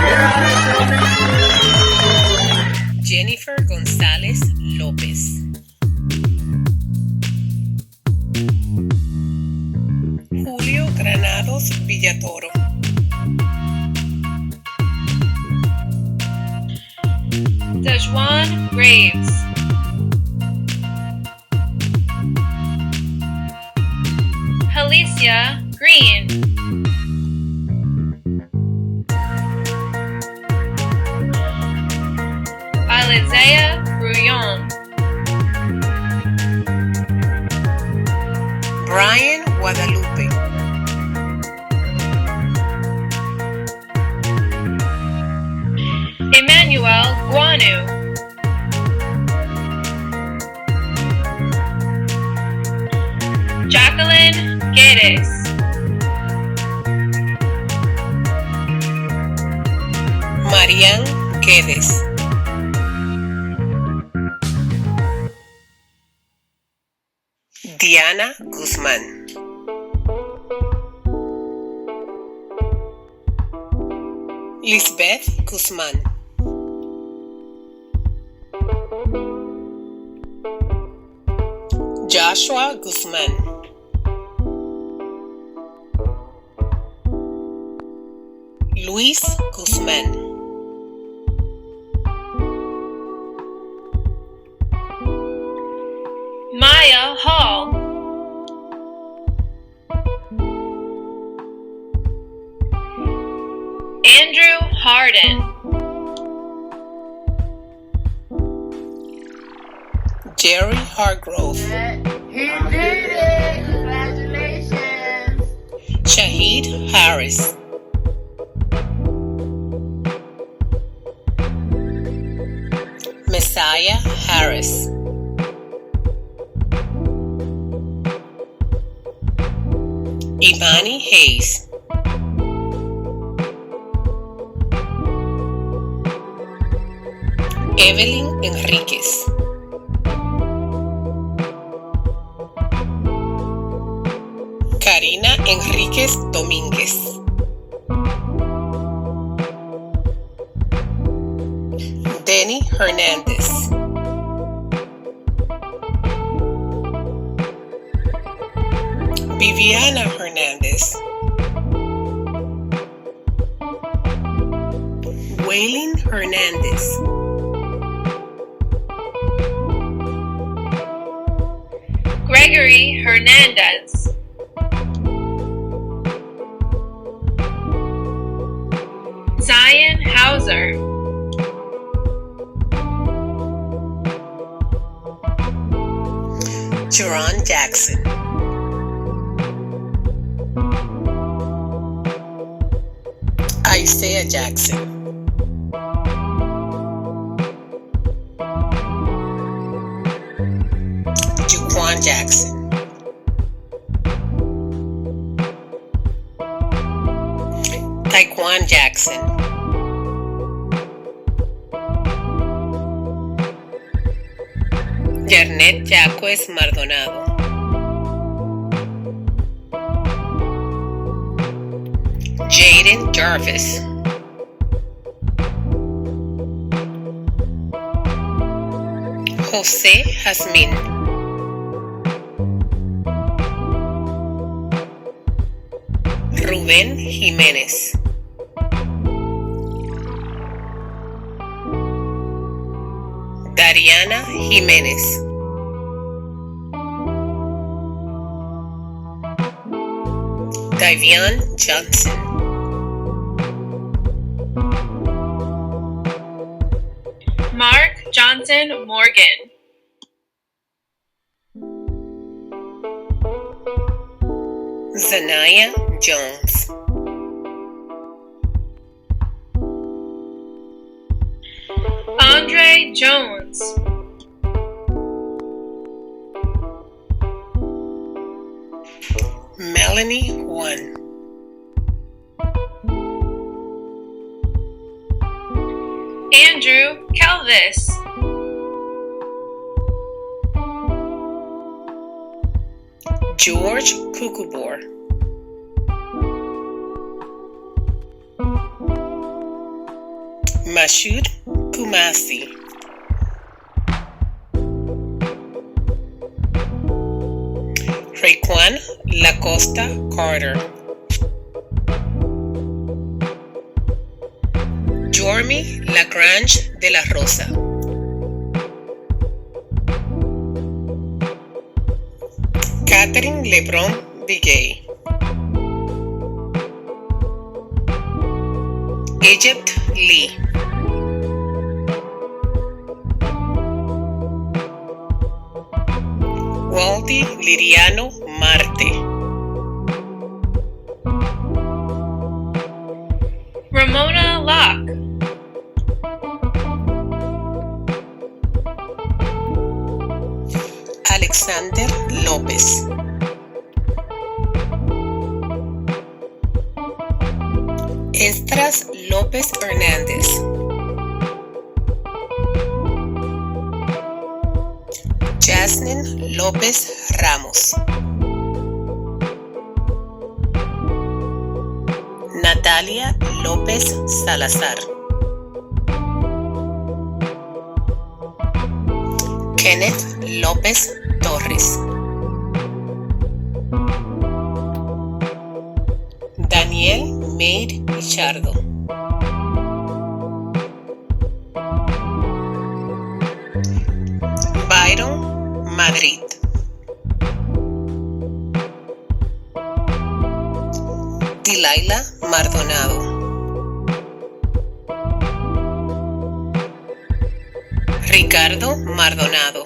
Jennifer González López. Julio Granados Villatoro. Dejuan Graves. Alicia Green. Alizea Brouillon. Brian Guadalupe. Emmanuel Guanu. Jacqueline Guedes. Marian Guedes. Diana Guzmán. Lisbeth Guzmán. Joshua Guzmán. Luis Guzmán. Maya Hall. Andrew Harden. Jerry Hargrove. He did it! Congratulations! Shahid Harris. Messiah Harris. Imani Hayes. Evelyn Enriquez. Karina Enriquez Domínguez. Denny Hernández. Viviana Hernández. Waylin Hernández. Gregory Hernandez. Zion Hauser. Jerron Jackson. Isaiah Jackson. Jackson. Taekwon Jackson. Yarnet Jacques Maldonado. Jaden Jarvis. Jose Jazmín. Rubén Jiménez. Dariana Jiménez. Davian Johnson. Mark Johnson Morgan. Zanaya Jones. Andre Jones. Melanie One. Andrew Calvis. George Kukubor. Mashoud Kumasi. Raekwon Lacosta Carter. Jormy Lagrange de la Rosa. Catherine Lebron Bigay. Egypt Lee. Waldy Liriano Marte. Ramona Locke. Alexander López. Estras López Hernández. Jasmine López Ramos. Natalia López Salazar. Kenneth López Torres. Daniel Meir Pichardo. Byron Madrid. Dilaila Maldonado. Ricardo Maldonado.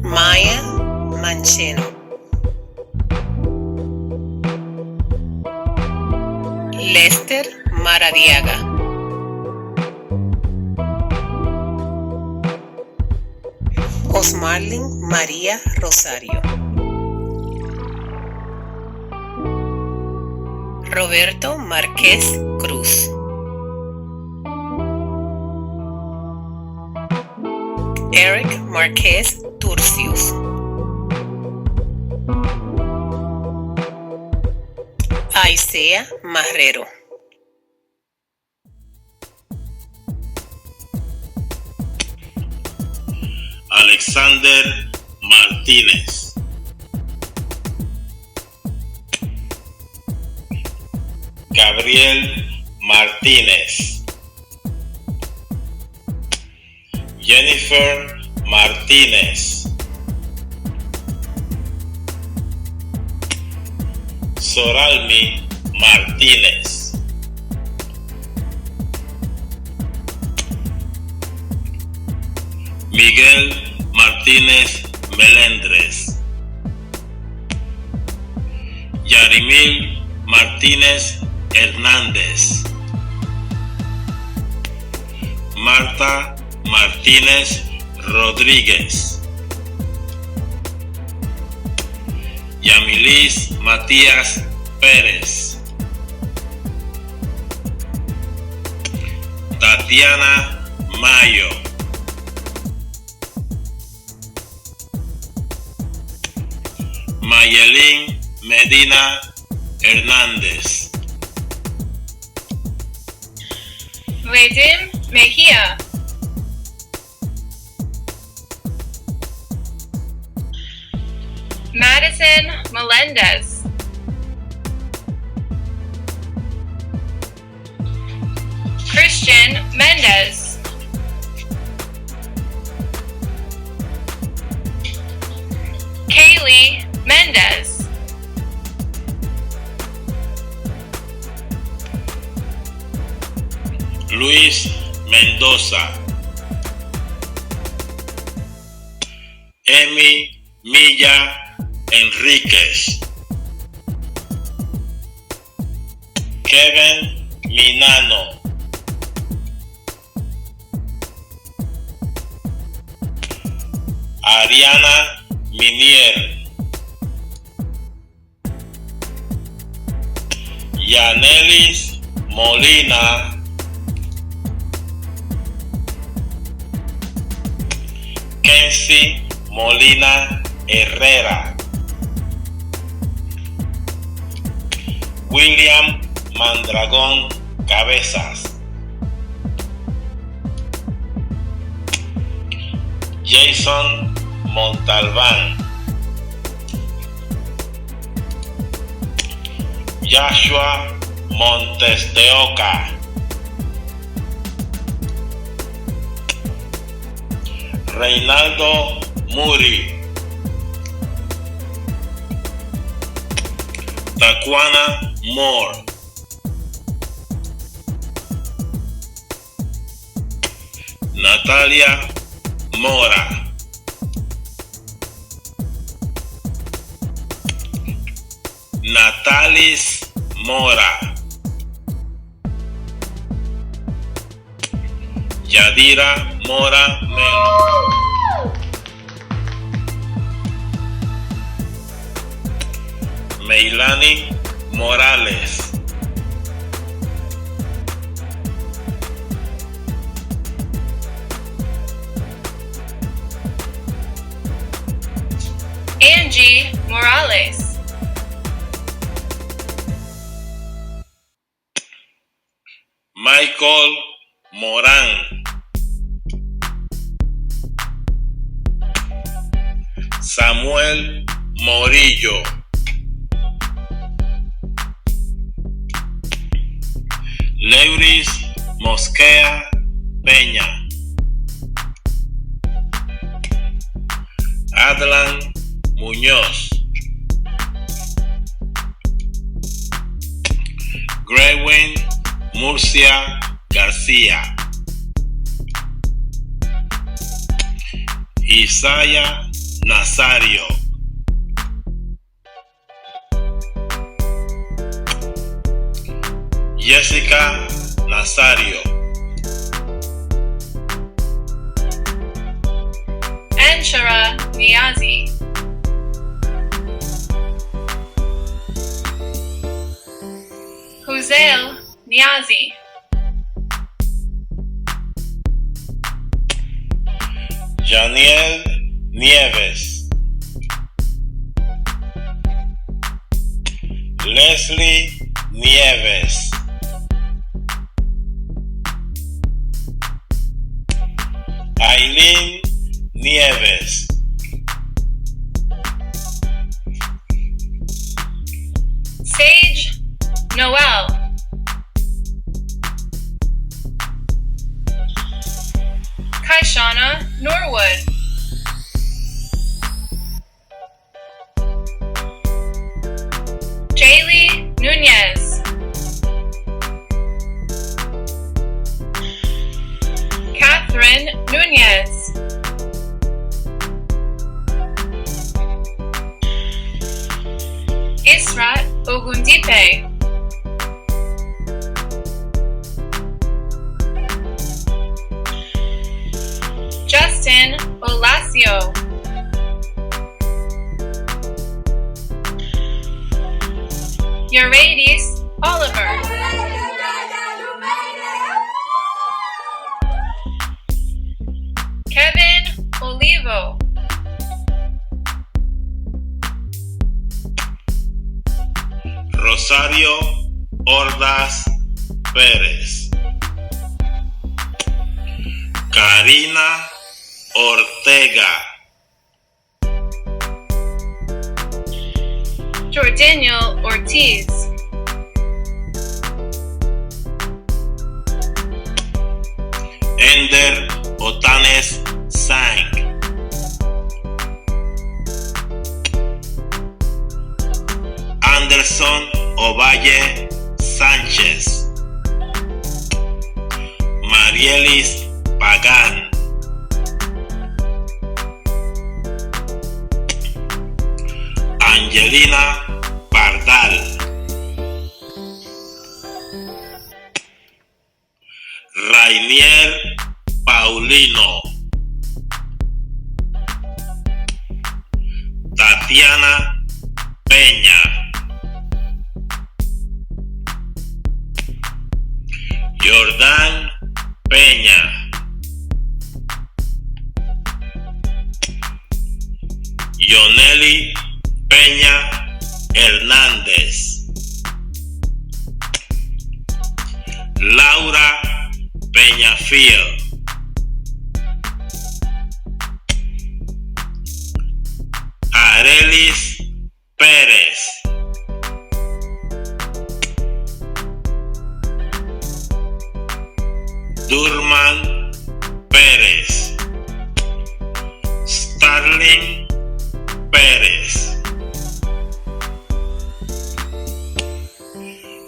Maya Mancheno. Lester Maradiaga. Osmarlin María Rosario. Roberto Márquez Cruz. Eric Márquez Turcios. Aisea Marrero. Alexander Martínez. Gabriel Martínez. Jennifer Martínez. Soralmi Martínez. Miguel Martínez Melendres. Yarimil Martínez Hernández. Marta Martínez Rodríguez. Yamilis Matías Pérez. Tatiana Mayo. Mayelín Medina Hernández. Vadim Mejia. Madison Melendez. Christian Mendez. Kaylee Mendez. Luis Mendoza. Emi Milla Enríquez. Kevin Minano. Ariana Minier. Yanelis Molina. Kenzie Molina Herrera. William Mandragón Cabezas. Jason Montalbán. Joshua Montes de Oca. Reinaldo Muri. Taquana Moore. Natalia Mora. Natalis Mora. Yadira Mora Melo. Meilani Morales. Angie Morales. Michael Morán. Samuel Morillo. Leuris Mosquea Peña. Adlan Muñoz. Grewin Murcia García. Isaiah Nazario. Jessica Nazario. Anshara Niazi. Huzail Niazi. Janiel Nieves. Leslie Nieves. Aileen Nieves. Sage Noel. Kaishana Norwood. Jaylee Nunez. Catherine Nunez. Israt Ogundipe. Austin Olacio. Eurydice Oliver. Kevin Olivo. Rosario Ordaz Pérez. Karina Ortega. Jordaniel Ortiz. Ender Otanes Sang. Anderson Ovalle Sánchez. Marielis Pagán. Angelina Pardal. Rainier Paulino. Tatiana Peña. Jordán Peña. Yoneli Peña Hernández. Laura Peñafiel. Arelis Pérez. Durman Pérez. Starling Pérez.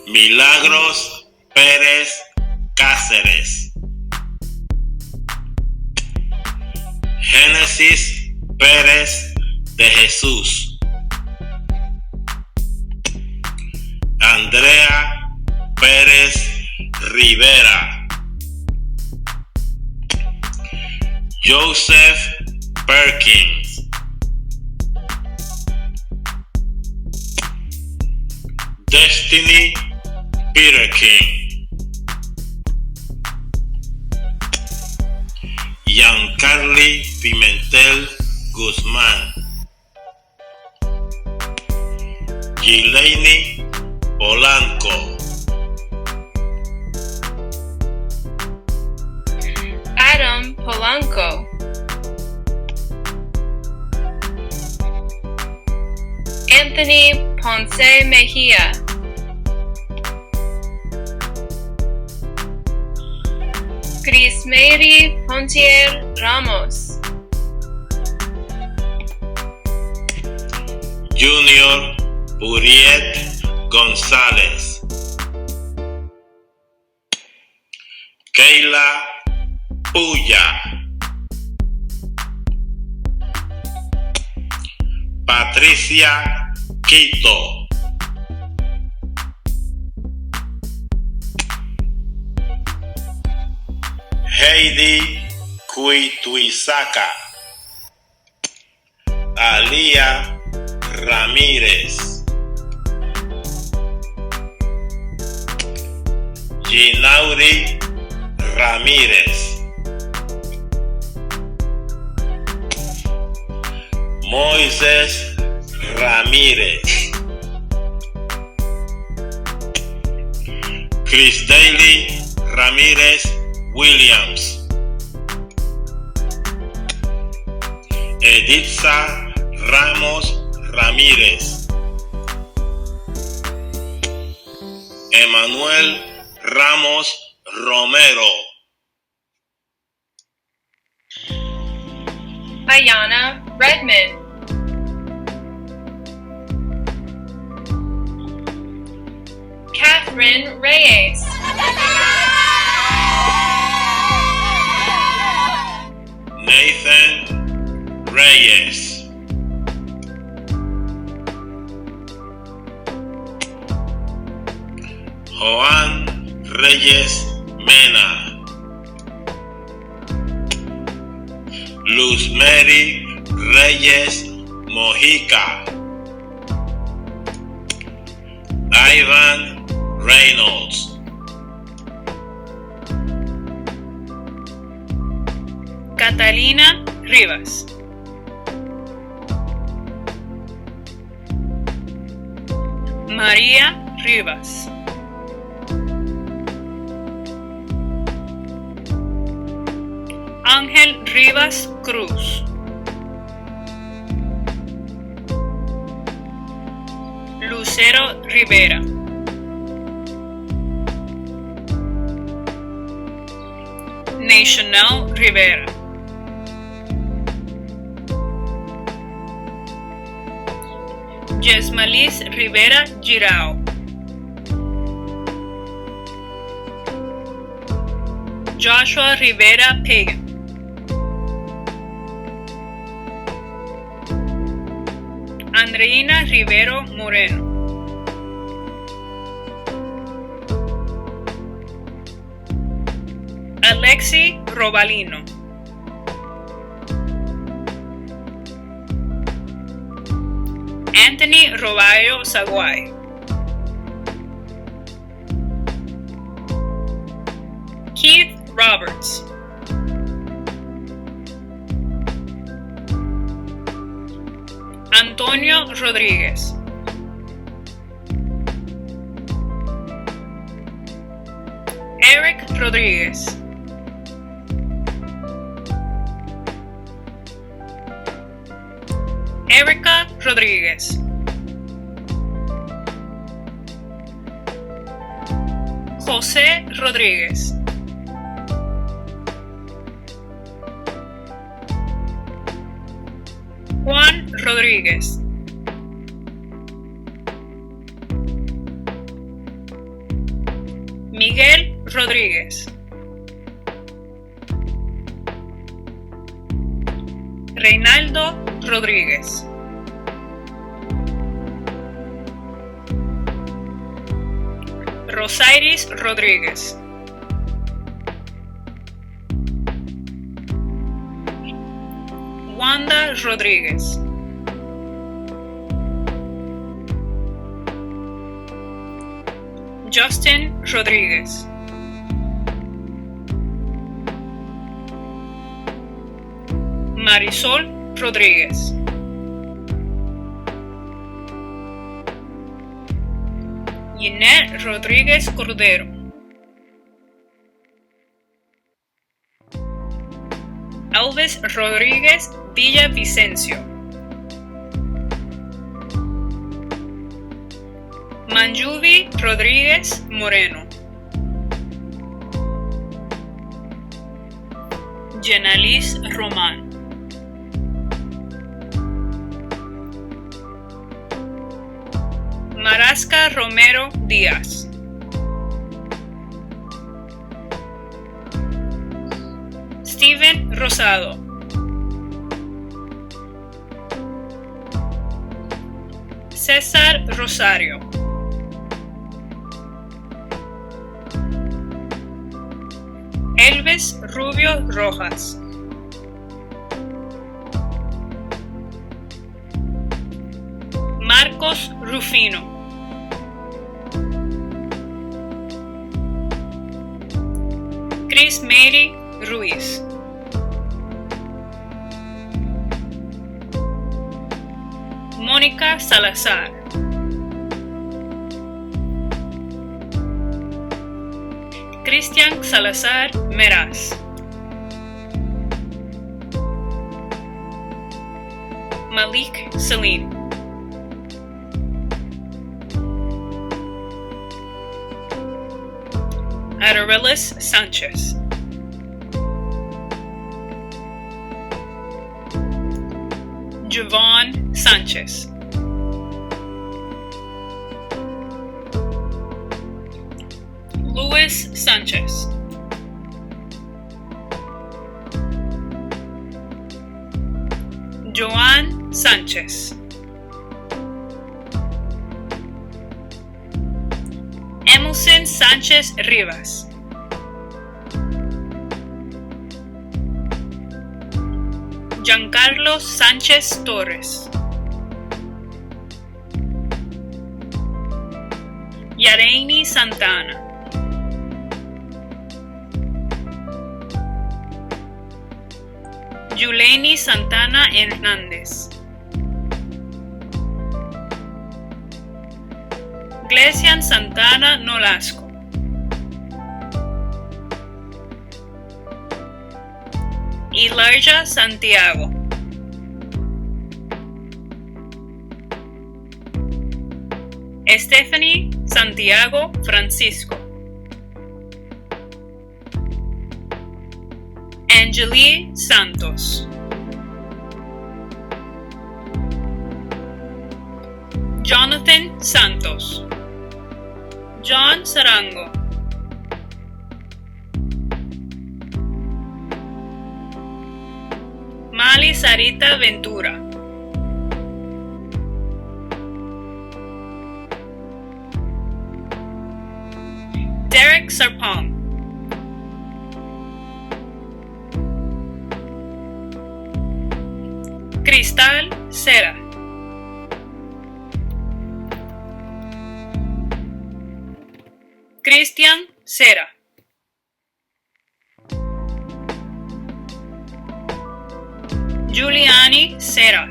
Milagros Pérez Cáceres. Génesis Pérez de Jesús. Andrea Pérez Rivera. Joseph Perkins. Destiny Peterkin. Giancarli Pimentel Guzmán. Gileini Polanco. Adam Polanco. Anthony Ponce Mejia. Crismary Pontier Ramos. Junior Uriet González. Keila Puya. Patricia Quito. Heidi Cuituizaca. Alía Ramírez. Ginauri Ramírez. Moisés Ramírez. Chris Daly Ramírez Williams. Editza Ramos Ramírez. Emanuel Ramos Romero. Ayana Redmond. Catherine Reyes. Nathan Reyes. Joan Reyes Mena. Luz Mary Reyes Mojica, Ivan Reynolds, Catalina Rivas, María Rivas, Ángel Rivas Cruz, Lucero Rivera, Nacional Rivera, Yesmalis Rivera Girao, Joshua Rivera Pagan, Andreina Rivero Moreno, Alexi Robalino, Anthony Roballo Saguay, Keith Roberts, Antonio Rodríguez, Eric Rodríguez, Erica Rodríguez, José Rodríguez, Juan Rodríguez, Miguel Rodríguez, Reinaldo Rodríguez, Rosairis Rodríguez, Wanda Rodríguez, Justin Rodríguez, Marisol Rodríguez, Ginette Rodríguez Cordero, Elvis Rodríguez Villavicencio, Manjuvi Rodríguez Moreno, Jenalis Román, Marasca Romero Díaz, Steven Rosado, César Rosario, Elvis Rubio Rojas, Marcos Rufino, Chris Mary Ruiz, Mónica Salazar, Cristian Salazar Meraz, Malik Salim, Adorelis Sanchez, Javon Sanchez, Luis Sanchez, Joan Sanchez, Emilson Sanchez Rivas, Giancarlo Sánchez Torres, Yareini Santana, Yuleni Santana Hernández, Glesian Santana Nolasco, Elijah Santiago, Stephanie Santiago Francisco, Angeli Santos, Jonathan Santos, John Sarango, Mali Sarita Ventura, Derek Sarpong, Cristal Cera, Cristian Cera, Giuliani Cera,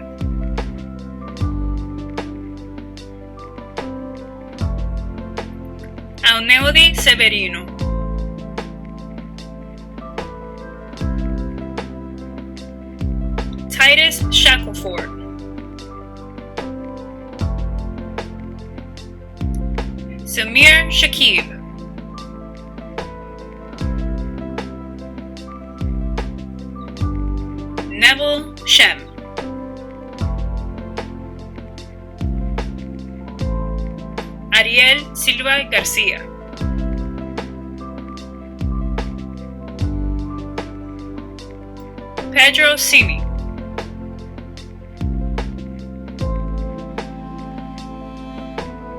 Auneudi Severino, Titus Shackelford, Samir Shakib, Neville Shem, Ariel Silva Garcia, Pedro Simi,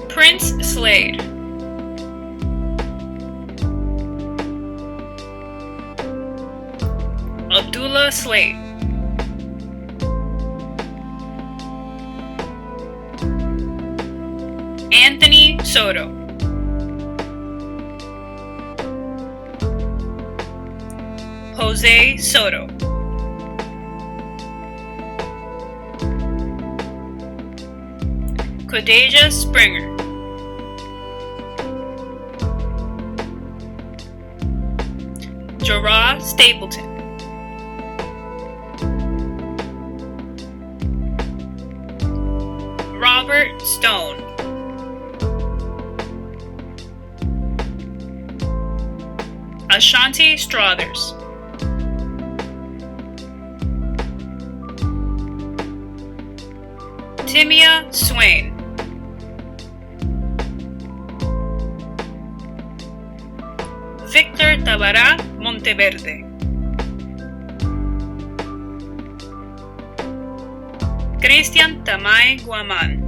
Prince Slade, Abdullah Slade, Anthony Soto, Jose Soto, Kodeja Springer, Jorah Stapleton, Robert Stone, Ashanti Strothers, Timia Swain, Victor Tabará Monteverde, Cristian Tamay Guaman,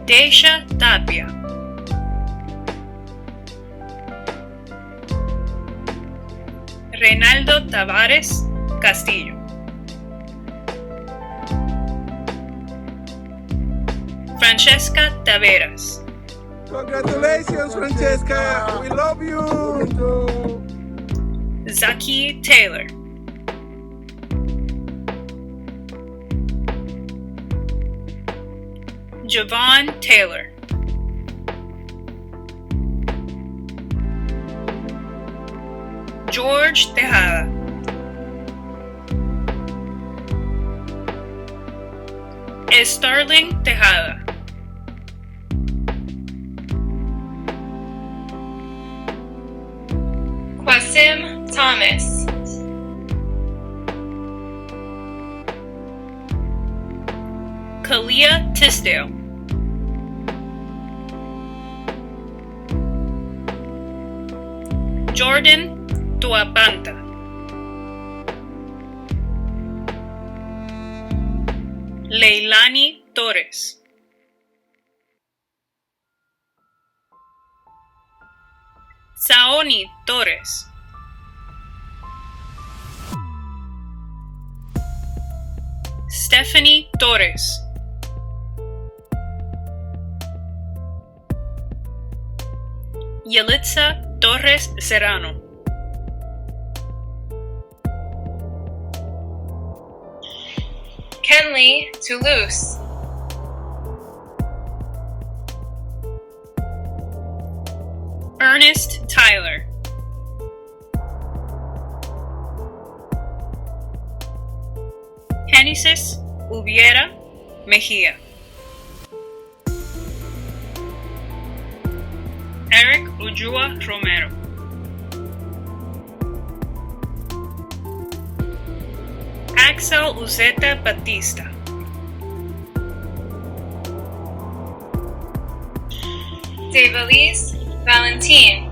Deisha Tapia, Reinaldo Tavares Castillo, Francesca Taveras, Congratulations, Francesca! We love you! Zaki Taylor, Javon Taylor, George Tejada, Starling Tejada, Qasim Thomas, Kalia Tisdale, Jordan Tuapanta, Leilani Torres, Saoni Torres, Stephanie Torres, Yelitza Torres Serrano, Kenley Toulouse, Ernest Tyler, Genesis Ubiera Mejia, Eric Ujua Romero, Axel Uzeta Batista, Devalise Valentin,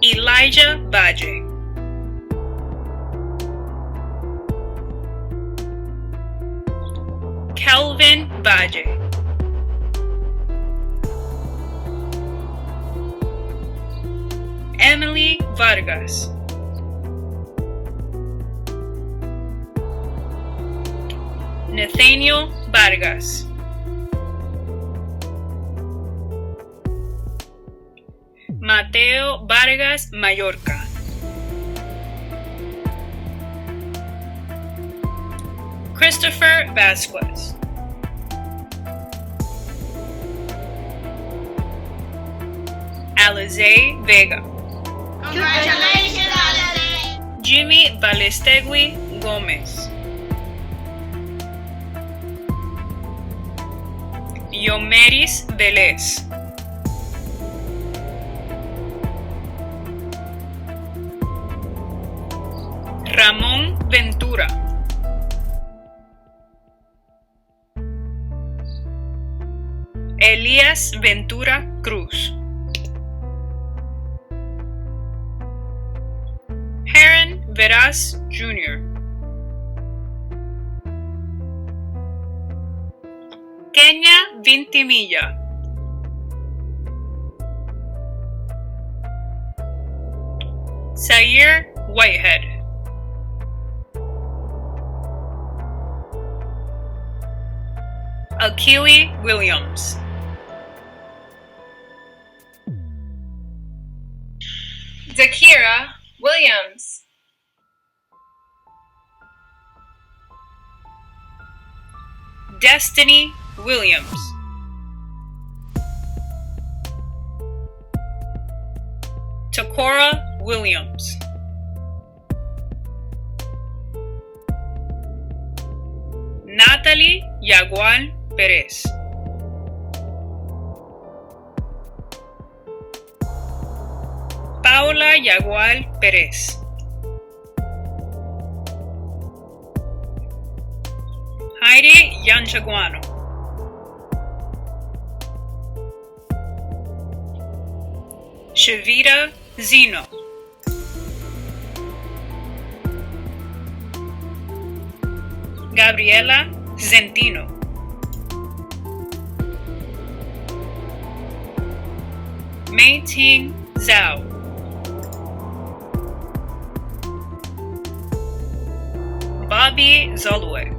Elijah Baje, Kelvin Baje, Emily Vargas, Nathaniel Vargas, Mateo Vargas Mallorca, Christopher Vasquez, Alize Vega, Congratulations, Alize! Jimmy Balestegui Gomez, Yomeris Velez, Ramón Ventura, Elías Ventura Cruz, Heron Veras Jr., Kenya Vintimilla, Zaire Whitehead, Akili Williams, Zakira Williams, Destiny Williams, Takora Williams, Natalie Yagual Perez, Paula Yagual Perez, Heidi Yanchaguano, Shavita Zeno, Gabriela Zentino, Mei Ting Zhao, Bobby Zolue,